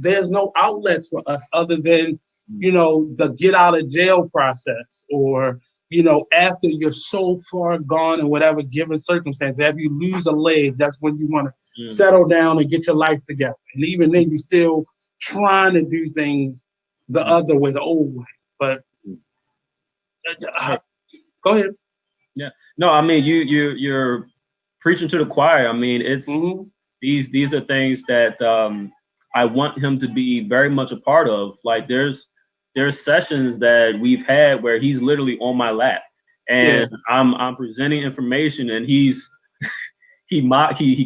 there's no outlets for us other than, the get out of jail process, or after you're so far gone in whatever given circumstance, if you lose a leg, that's when you want to settle down and get your life together. And even then, you're still trying to do things the other way, the old way. But go ahead. Yeah. No, I mean, you're preaching to the choir. I mean, it's these are things that I want him to be very much a part of. Like there's sessions that we've had where he's literally on my lap and I'm presenting information and he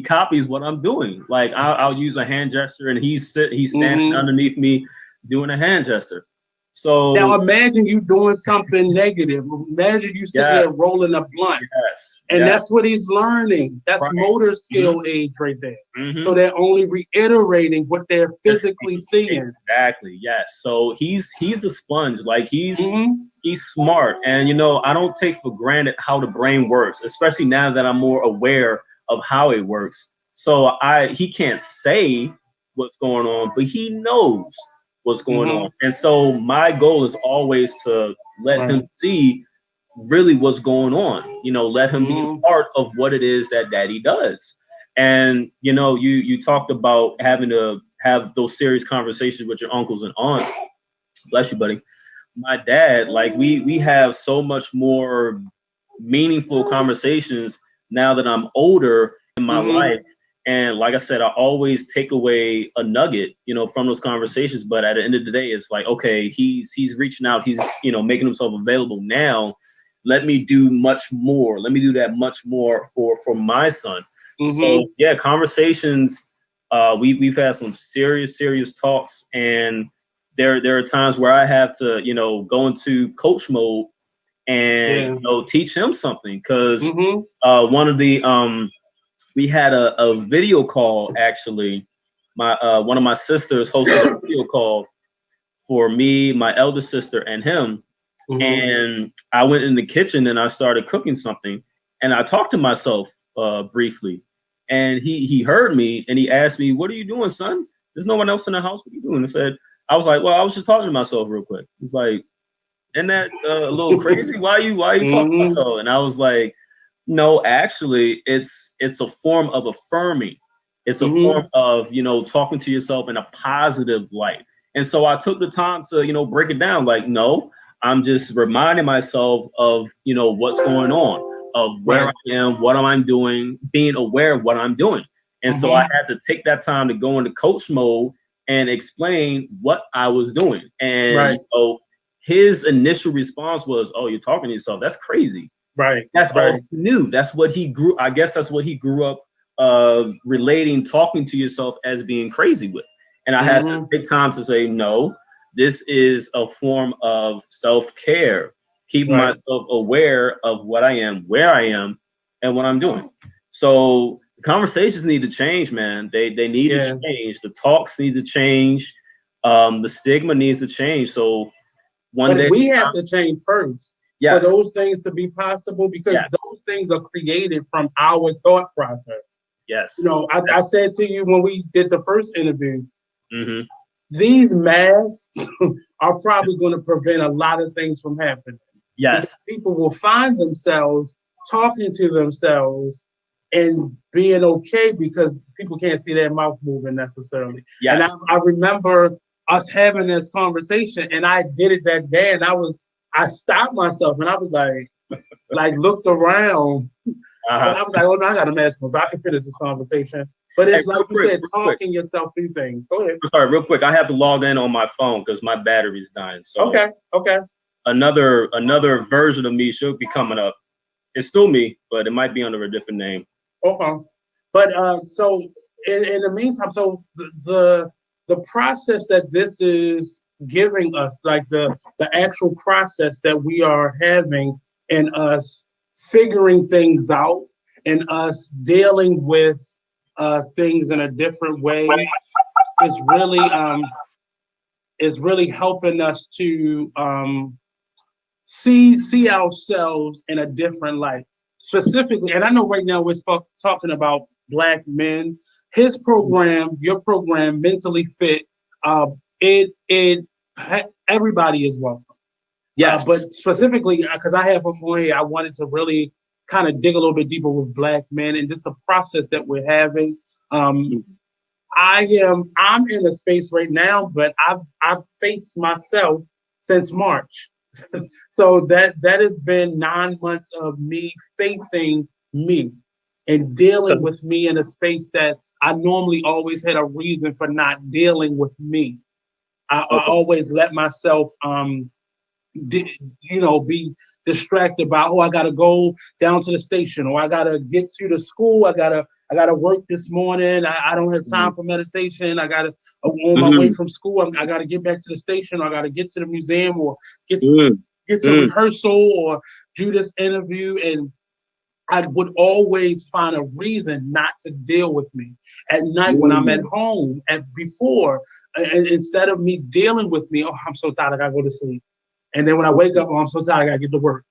copies what I'm doing. Like I'll use a hand gesture and he's standing underneath me doing a hand gesture. So now imagine you doing something negative. Imagine you sitting there rolling a blunt. And that's what he's learning. That's motor skill age right there. So they're only reiterating what they're physically seeing. Exactly. Yes. So he's a sponge. Like he's smart. And I don't take for granted how the brain works, especially now that I'm more aware of how it works. So he can't say what's going on, but he knows what's going on. And so my goal is always to let him see really what's going on. You know, let him be a part of what it is that daddy does. And, you know, you talked about having to have those serious conversations with your uncles and aunts. Bless you, buddy. My dad, like we have so much more meaningful conversations now that I'm older in my life. And like I said, I always take away a nugget, you know, from those conversations. But at the end of the day, it's like, okay, he's reaching out, he's, you know, making himself available now. Let me do much more. Let me do that much more for my son. So yeah, conversations. We've had some serious talks, and there are times where I have to, you know, go into coach mode and you know, teach him something, because one of the we had a video call, actually. My one of my sisters hosted a video call for me, my elder sister, and him. And I went in the kitchen and I started cooking something, and I talked to myself briefly, and he heard me and he asked me, "What are you doing, son? There's no one else in the house. What are you doing?" I was like, "Well, I was just talking to myself real quick." He's like, "Isn't that a little crazy? Why are you talking to yourself?" And I was like, "No, actually, it's a form of affirming. It's a form of, you know, talking to yourself in a positive light." And so I took the time to, you know, break it down. Like, no, I'm just reminding myself of, you know, what's going on, of where I am, what am I doing, being aware of what I'm doing. And so I had to take that time to go into coach mode and explain what I was doing. And so his initial response was, "Oh, you're talking to yourself. That's crazy." That's all he knew. That's what he grew. I guess that's what he grew up relating talking to yourself as being crazy with. And I had to take time to say, no, this is a form of self-care, keeping myself aware of what I am, where I am, and what I'm doing. So the conversations need to change, man. They need to change. The talks need to change. The stigma needs to change. So one day we have to change first. Yes. For those things to be possible, because those things are created from our thought process. Yes. You know, I said to you when we did the first interview, these masks are probably going to prevent a lot of things from happening. Yes. Because people will find themselves talking to themselves and being okay because people can't see their mouth moving necessarily. Yes. And I remember us having this conversation, and I did it that day, and I stopped myself and I was like looked around. And I was like, "Oh no, I got a mask on, so I can finish this conversation." But it's like you said, talking yourself through things. Go ahead. Sorry, real quick. I have to log in on my phone because my battery's dying. So okay. Another version of me should be coming up. It's still me, but it might be under a different name. Okay. But so in the meantime, so the process that this is giving us, like the actual process that we are having in us figuring things out and us dealing with things in a different way is really helping us to see ourselves in a different light. Specifically, and I know right now we're talking about Black men. His program, your program, Mentally Fit, everybody is welcome. Yeah, but specifically because I have one more here, I wanted to really kind of dig a little bit deeper with Black men and just the process that we're having. I'm in a space right now, but I've faced myself since March. So that has been 9 months of me facing me and dealing with me in a space that I normally always had a reason for not dealing with me. I always let myself, be distracted by, I got to go down to the station, or I got to get to the school. I gotta work this morning. I don't have time for meditation. I gotta on my way from school. I gotta get back to the station. Or I gotta get to the museum, or get to rehearsal, or do this interview. And I would always find a reason not to deal with me at night when I'm at home. Before, and instead of me dealing with me, I'm so tired, I gotta go to sleep. And then when I wake up, I'm so tired, I gotta get to work.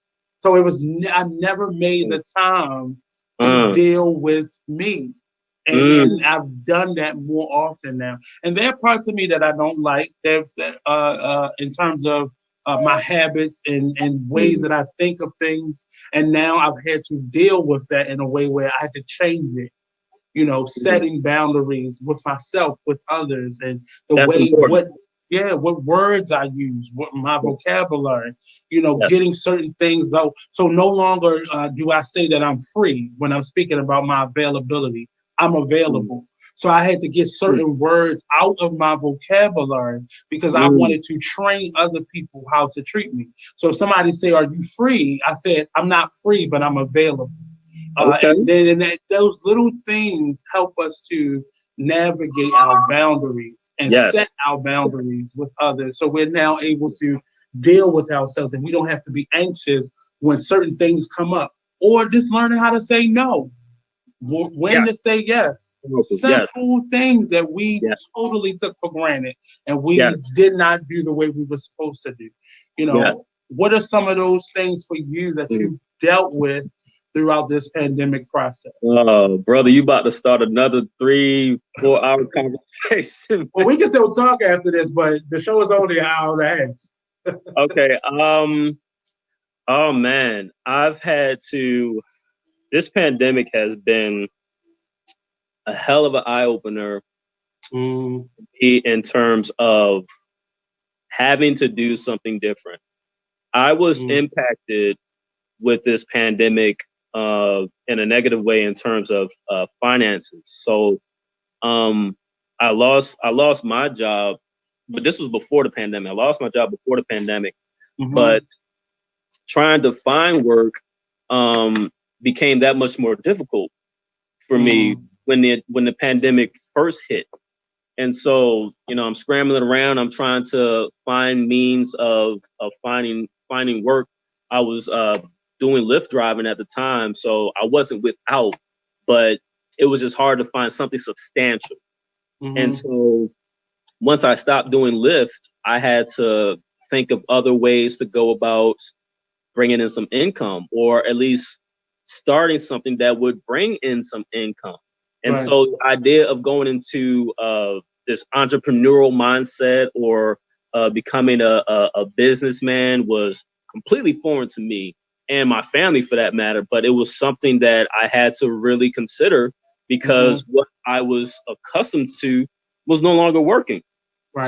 So I never made the time to deal with me. And I've done that more often now. And there are parts of me that I don't like, that in terms of my habits and ways that I think of things. And now I've had to deal with that in a way where I had to change it. Setting boundaries with myself, with others, and the That's way important. what words I use, what my vocabulary, Yes. getting certain things out. So no longer do I say that I'm free when I'm speaking about my availability. I'm available. So I had to get certain words out of my vocabulary because I wanted to train other people how to treat me. So if somebody say, "Are you free?" I said, "I'm not free, but I'm available." Okay. And then those little things help us to navigate our boundaries and Yes. set our boundaries with others. So we're now able to deal with ourselves and we don't have to be anxious when certain things come up or just learning how to say no, when Yes. to say yes. Yes. Simple things that we Yes. totally took for granted and Yes. we did not do the way we were supposed to do. Yes. What are some of those things for you that you dealt with throughout this pandemic process? Oh, brother, you about to start another 3-4 hour conversation. Well, we can still talk after this, but the show is only an hour and a half. Okay. Oh man, I've had to. This pandemic has been a hell of an eye opener in terms of having to do something different. I was impacted with this pandemic in a negative way in terms of finances. So I lost my job, but this was before the pandemic. I lost my job before the pandemic, but trying to find work became that much more difficult for me when the pandemic first hit. And so, I'm scrambling around. I'm trying to find means of finding work. I was doing Lyft driving at the time, so I wasn't without, but it was just hard to find something substantial. And so once I stopped doing Lyft, I had to think of other ways to go about bringing in some income, or at least starting something that would bring in some income. And so the idea of going into this entrepreneurial mindset or becoming a businessman was completely foreign to me and my family for that matter. But it was something that I had to really consider because what I was accustomed to was no longer working.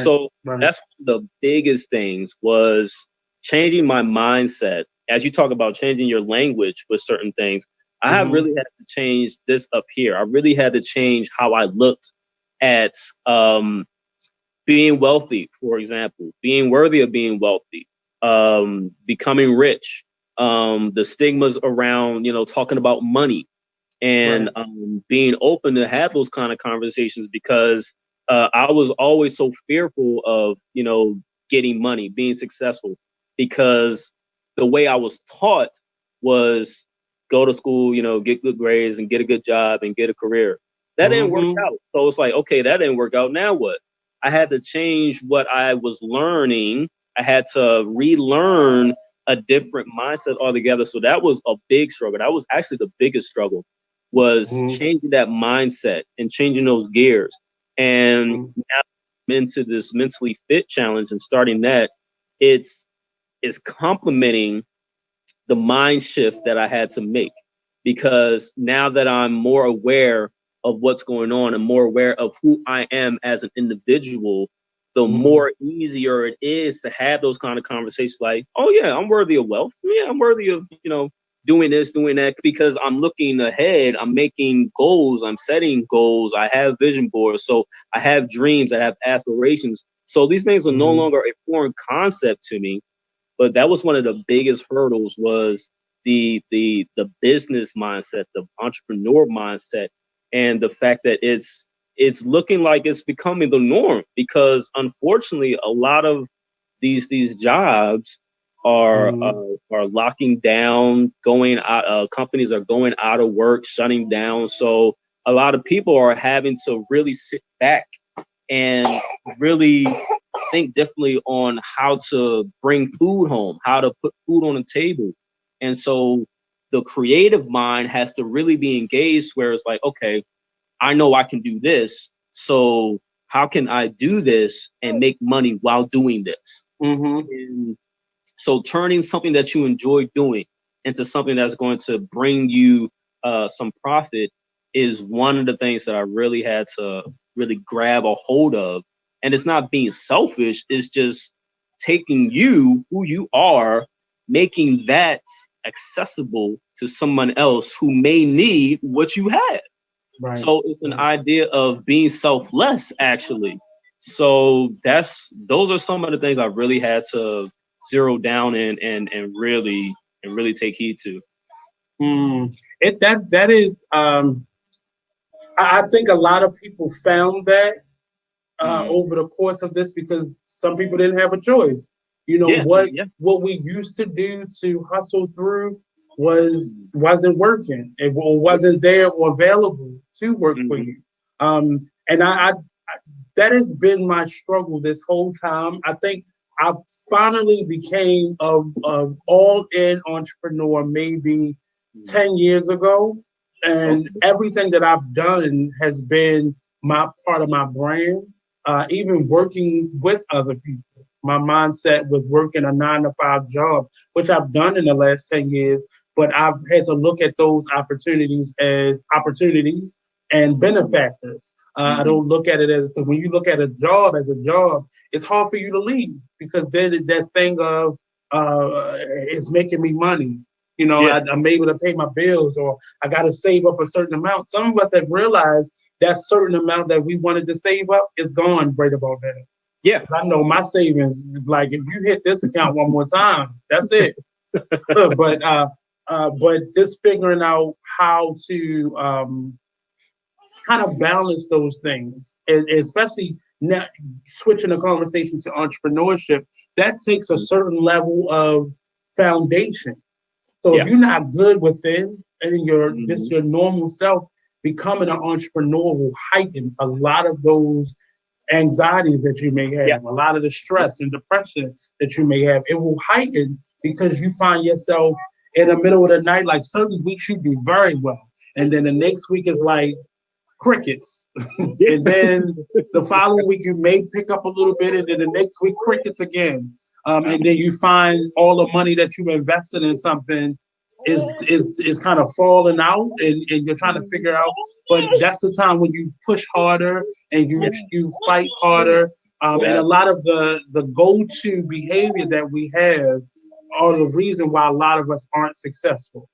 So that's one of the biggest things was changing my mindset. As you talk about changing your language with certain things, I have really had to change this up here. I really had to change how I looked at being wealthy, for example, being worthy of being wealthy, becoming rich, the stigmas around, talking about money and being open to have those kind of conversations because I was always so fearful of, getting money, being successful, because the way I was taught was go to school, get good grades and get a good job and get a career. That didn't work out. So it's like, okay, that didn't work out. Now what? I had to change what I was learning. I had to relearn a different mindset altogether. So that was a big struggle. That was actually the biggest struggle was changing that mindset and changing those gears. And now I'm into this mentally fit challenge and starting that, it's complementing the mind shift that I had to make because now that I'm more aware of what's going on and more aware of who I am as an individual, the more easier it is to have those kind of conversations like, oh yeah, I'm worthy of wealth. Yeah, I'm worthy of, doing this, doing that, because I'm looking ahead, I'm making goals, I'm setting goals, I have vision boards, so I have dreams, I have aspirations. So these things are no longer a foreign concept to me. But that was one of the biggest hurdles was the business mindset, the entrepreneur mindset, and the fact that it's looking like it's becoming the norm because unfortunately a lot of these jobs are locking down, going out. Companies are going out of work, shutting down. So a lot of people are having to really sit back and really think differently on how to bring food home, how to put food on the table. And so the creative mind has to really be engaged where it's like, okay, I know I can do this. So how can I do this and make money while doing this? And So turning something that you enjoy doing into something that's going to bring you some profit is one of the things that I really had to really grab a hold of. And it's not being selfish, it's just taking you, who you are, making that accessible to someone else who may need what you have. Right. So it's an idea of being selfless, actually. So those are some of the things I really had to zero down and really take heed to. That is I think a lot of people found that over the course of this because some people didn't have a choice. You know what we used to do to hustle through wasn't working. It wasn't there or available to work for you. And I that has been my struggle this whole time. I think I finally became a all-in entrepreneur maybe 10 years ago. And everything that I've done has been my part of my brand, even working with other people. My mindset was working a 9 to 5 job, which I've done in the last 10 years, but I've had to look at those opportunities as opportunities and benefactors. I don't look at it as, because when you look at a job as a job, it's hard for you to leave because then that thing of it's making me money. You know, I'm able to pay my bills or I got to save up a certain amount. Some of us have realized that certain amount that we wanted to save up is gone right about then. Yeah. I know my savings, like if you hit this account one more time, that's it. But just figuring out how to kind of balance those things, and especially now switching the conversation to entrepreneurship, that takes a certain level of foundation. So if you're not good within and your normal self, becoming an entrepreneur will heighten a lot of those anxieties that you may have, a lot of the stress and depression that you may have. It will heighten because you find yourself in the middle of the night, like certain weeks you do very well. And then the next week is like crickets. And then the following week you may pick up a little bit, and then the next week crickets again. And then you find all the money that you invested in something is kind of falling out, and you're trying to figure out. But that's the time when you push harder and you fight harder. And a lot of the go-to behavior that we have are the reason why a lot of us aren't successful.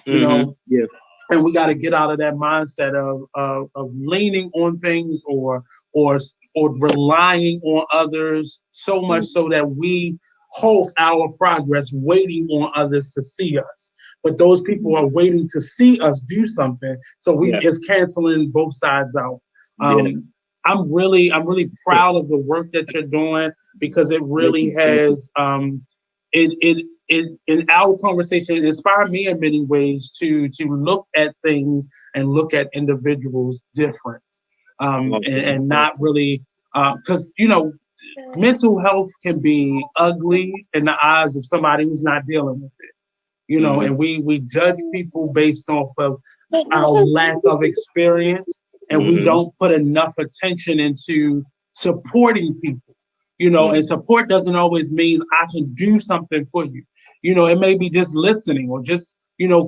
You know, and we got to get out of that mindset of leaning on things or relying on others so much so that we halt our progress waiting on others to see us. But those people are waiting to see us do something, so it's canceling both sides out. I'm really proud of the work that you're doing because it really has in our conversation, it inspired me in many ways to look at things and look at individuals different, and not really because mental health can be ugly in the eyes of somebody who's not dealing with it. And we judge people based off of our lack of experience, and we don't put enough attention into supporting people. And support doesn't always mean I can do something for you. It may be just listening or just,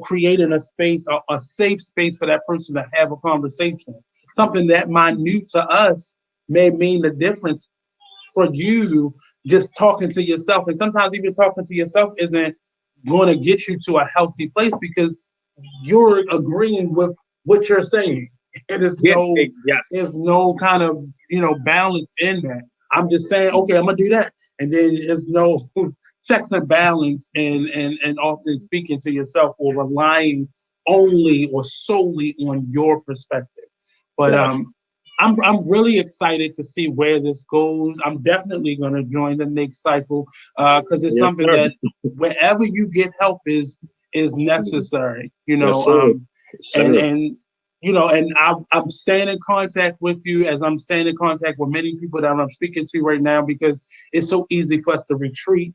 creating a space, a safe space for that person to have a conversation. Something that minute to us may mean the difference for you just talking to yourself. And sometimes even talking to yourself isn't going to get you to a healthy place because you're agreeing with what you're saying. And there's no kind of, balance in that. I'm just saying, okay, I'm gonna do that. And then there's no checks and balance and often speaking to yourself or relying only or solely on your perspective. But I'm really excited to see where this goes. I'm definitely gonna join the next cycle because it's something that wherever you get help is necessary, and I'm staying in contact with you as I'm staying in contact with many people that I'm speaking to right now because it's so easy for us to retreat,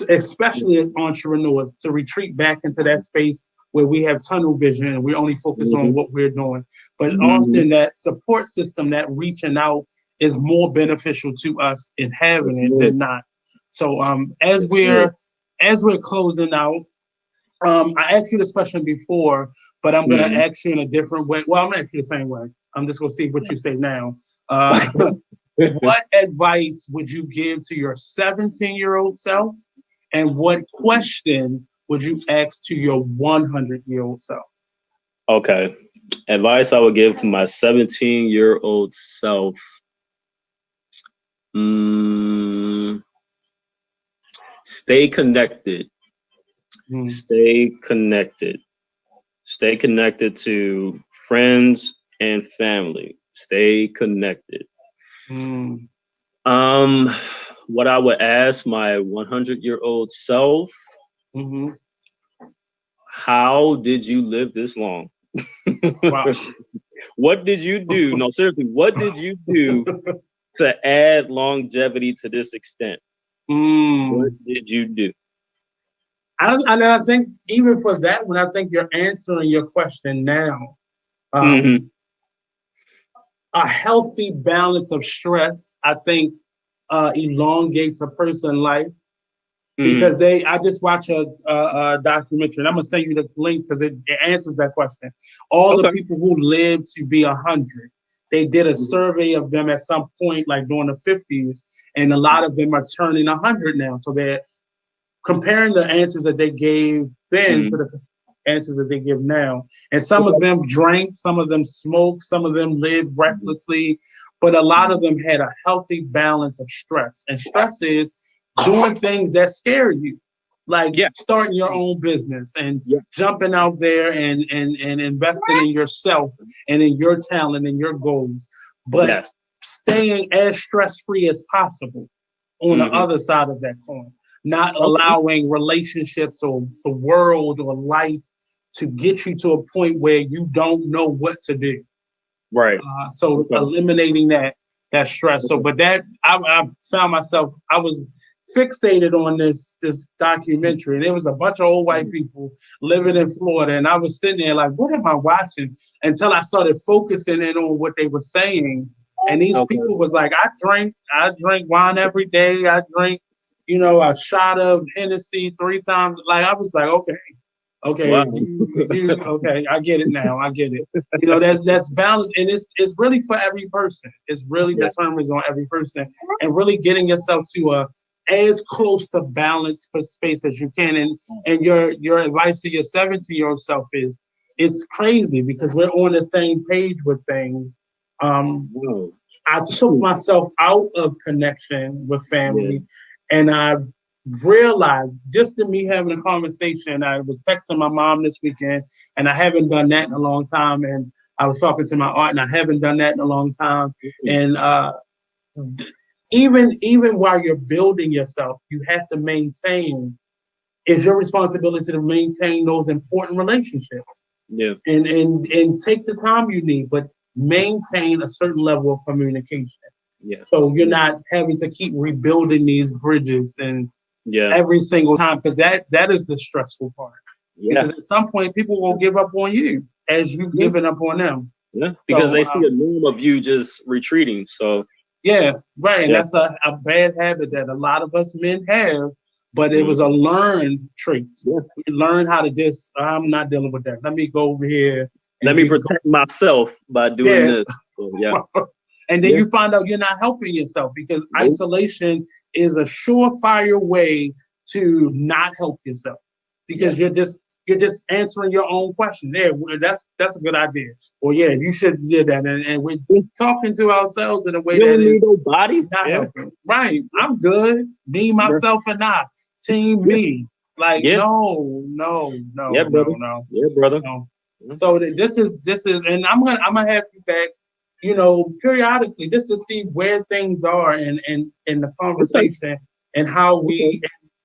especially as entrepreneurs, to retreat back into that space where we have tunnel vision and we only focus on what we're doing. But often that support system, that reaching out is more beneficial to us in having it than not. So as as we're closing out, I asked you this question before, but I'm gonna ask you in a different way. Well, I'm gonna ask you the same way. I'm just gonna see what you say now. What advice would you give to your 17-year-old self, and what question would you ask to your 100-year-old self? Okay. Advice I would give to my 17-year-old self. Stay connected. Stay connected. Stay connected to friends and family. Stay connected. What I would ask my 100-year-old self, how did you live this long? Wow. What did you do? No, seriously, what did you do to add longevity to this extent? What did you do? I think even for that one, I think you're answering your question now. A healthy balance of stress, I think, elongates a person's life. Because I just watch a documentary, and I'm gonna send you the link because it answers that question. All the people who lived to be 100, they did a survey of them at some point, like during the 50s, and a lot of them are turning 100 now. So they're comparing the answers that they gave then to the answers that they give now. And some of them drank, some of them smoked, some of them lived recklessly, but a lot of them had a healthy balance of stress. And stress is doing things that scare you, like starting your own business and jumping out there and investing in yourself and in your talent and your goals, but staying as stress-free as possible on the other side of that coin, not allowing relationships or the world or life to get you to a point where you don't know what to do. Right. So eliminating that stress. So, but that I found myself, I was fixated on this documentary, and it was a bunch of old white people living in Florida, and I was sitting there like, what am I watching? Until I started focusing in on what they were saying, and these people was like, I drink wine every day. I drink, a shot of Hennessy 3 times. Like, I was like, okay, wow. Okay, I get it now. I get it. That's balance, and it's really for every person. It's really determined on every person, and really getting yourself to as close to balance for space as you can. And your advice to your 17-year-old self is, it's crazy because we're on the same page with things. I took myself out of connection with family, and I realized, just in me having a conversation, I was texting my mom this weekend, and I haven't done that in a long time. And I was talking to my aunt, and I haven't done that in a long time. And even while you're building yourself, you have to maintain. It's your responsibility to maintain those important relationships. Yeah. And take the time you need, but maintain a certain level of communication. Yeah. So you're not having to keep rebuilding these bridges and every single time, because that is the stressful part. Yeah. Because at some point people will give up on you as you've given up on them. Yeah. Because they see a norm of you just retreating. So yeah, right. And that's a bad habit that a lot of us men have, but it was a learned trait. Yeah. We learned how to just, I'm not dealing with that. Let me go over here. Let me protect myself by doing this. So, yeah. And then you find out you're not helping yourself, because isolation is a surefire way to not help yourself, because you're just answering your own question. There, that's a good idea. Or you should do that. And we're talking to ourselves in a way that is nobody not helping. Right. I'm good. Me, myself, and I. Team me. Like no. Yeah, brother. No. Yeah, brother. No. So this is, and I'm gonna have you back, periodically, just to see where things are in the conversation and how we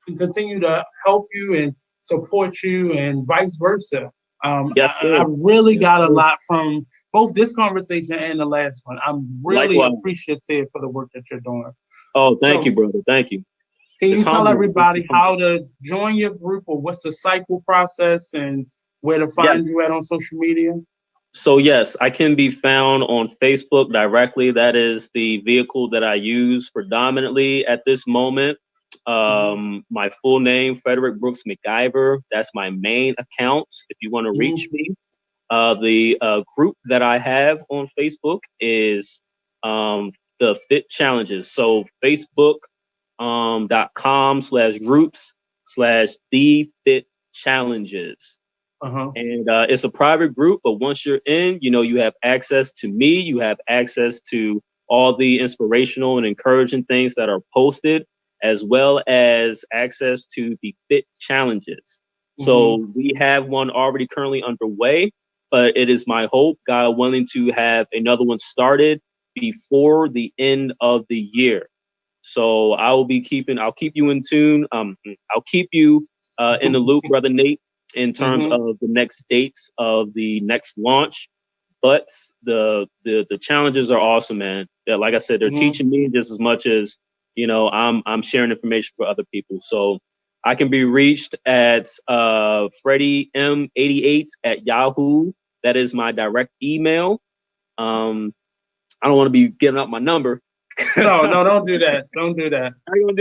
can continue to help you and support you and vice versa. I really got a lot from both this conversation and the last one. I'm really appreciative for the work that you're doing. Oh, thank you, brother. Thank you. Can you tell everybody how to join your group, or what's the cycle process, and where to find you at on social media? So yes, I can be found on Facebook directly. That is the vehicle that I use predominantly at this moment. My full name, Frederick Brooks McIver. That's my main account if you want to reach me. The group that I have on Facebook is the Fit Challenges. So facebook.com/groups/the Fit Challenges. And it's a private group, but once you're in, you have access to me. You have access to all the inspirational and encouraging things that are posted, as well as access to the Fit Challenges. So we have one already currently underway, but it is my hope, God willing, to have another one started before the end of the year. So I'll keep you in tune. I'll keep you in the loop, Brother Nate, in terms of the next dates of the next launch. But the challenges are awesome, man. Like I said, they're teaching me just as much as I'm sharing information for other people. So I can be reached at FreddieM88@Yahoo. That is my direct email. I don't want to be giving up my number. No, don't do that. Don't do that.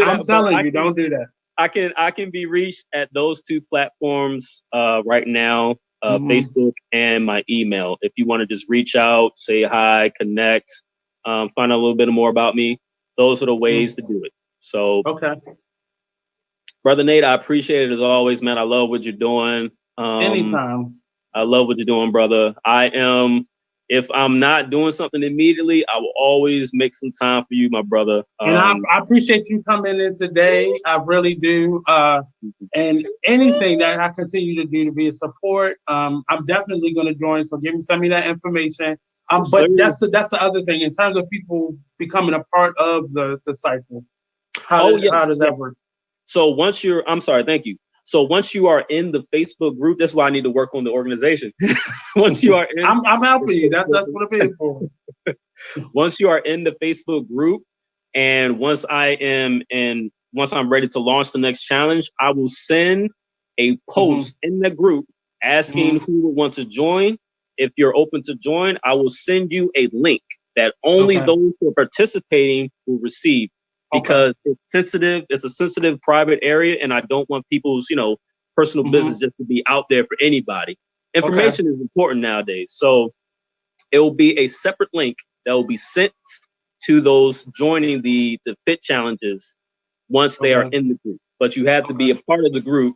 I'm telling you, don't do that. I can be reached at those two platforms right now, Facebook and my email. If you want to just reach out, say hi, connect, find out a little bit more about me, those are the ways to do it. So, okay, Brother Nate, I appreciate it as always, man. I love what you're doing. Anytime. I love what you're doing, brother. If I'm not doing something immediately, I will always make some time for you, my brother. And I appreciate you coming in today. I really do. And anything that I continue to do to be a support, I'm definitely going to join. So send me that information. But that's the other thing in terms of people becoming a part of the cycle. How does that work? So thank you. So once you are in the Facebook group, that's why I need to work on the organization. Once you are in, I'm helping you. That's what I'm paying for. Once you are in the Facebook group, and once I'm ready to launch the next challenge, I will send a post in the group asking who would want to join. If you're open to join, I will send you a link that only those who are participating will receive. Because it's sensitive, it's a sensitive private area, and I don't want people's, personal business just to be out there for anybody. Information is important nowadays. So it will be a separate link that will be sent to those joining the Fit Challenges once they are in the group. But you have to be a part of the group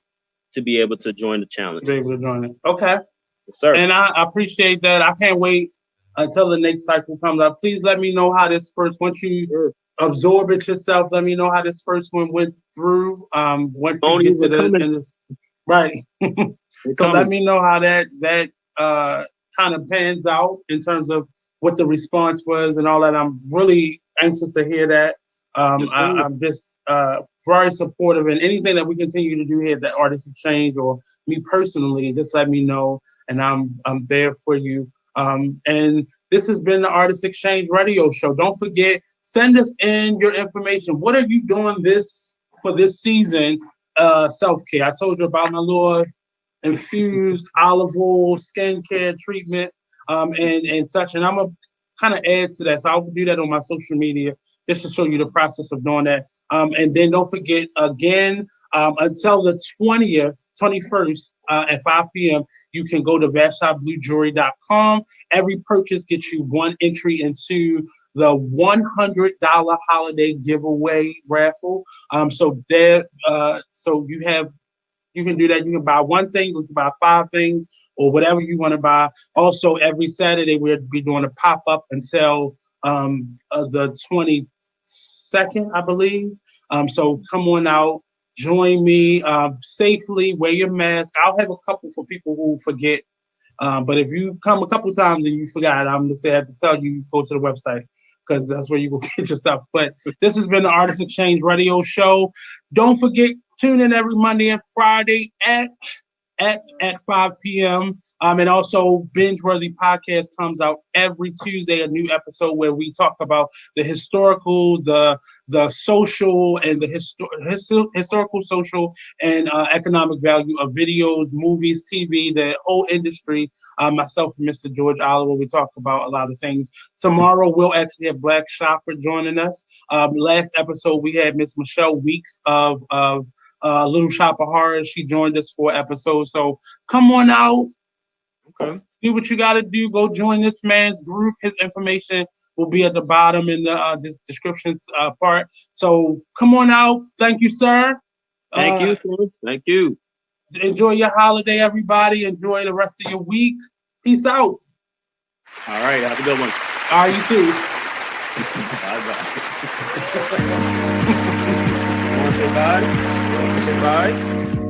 to be able to join the challenge. Be able to join it. Okay. Yes, sir. And I appreciate that. I can't wait until the next cycle comes up. Please let me know how this once you absorb it yourself, let me know how this first one went through. Once you get to the right. So let me know how that kind of pans out in terms of what the response was and all that. I'm really anxious to hear that. I'm just very supportive, and anything that we continue to do here at the Artist Exchange or me personally, just let me know, and I'm there for you. And this has been the Artist Exchange Radio Show. Don't forget, send us in your information. What are you doing for this season? Self-care. I told you about my little infused olive oil skincare treatment, and such. And I'm gonna kind of add to that. So I'll do that on my social media just to show you the process of doing that. And then don't forget again, until the 21st at 5 p.m. You can go to VashopBlueJewelry.com. Every purchase gets you one entry into the $100 holiday giveaway raffle. So you can do that. You can buy one thing, you can buy 5 things, or whatever you want to buy. Also, every Saturday we'll be doing a pop-up until the 22nd, I believe. So come on out. Join me safely, wear your mask. I'll have a couple for people who forget. But if you come a couple times and you forgot, I'm just going to have to tell you, go to the website because that's where you will get your stuff. But this has been the Artist Exchange Radio Show. Don't forget, tune in every Monday and Friday at at 5 p.m. And also, Binge-Worthy Podcast comes out every Tuesday, a new episode where we talk about the historical, the social, and the historical, social, and economic value of videos, movies, TV, the whole industry. Myself and Mr. George Oliver, we talk about a lot of things. Tomorrow, we'll actually have Black Shopper joining us. Last episode, we had Miss Michelle Weeks of Little Shop of Horrors. She joined us for episodes. So come on out. Okay. Do what you got to do. Go join this man's group. His information will be at the bottom in the descriptions part. So come on out. Thank you, sir. Thank you, sir. Thank you. Enjoy your holiday, everybody. Enjoy the rest of your week. Peace out. All right. Have a good one. All right, you too. Bye-bye. You want to say bye? You want to say bye?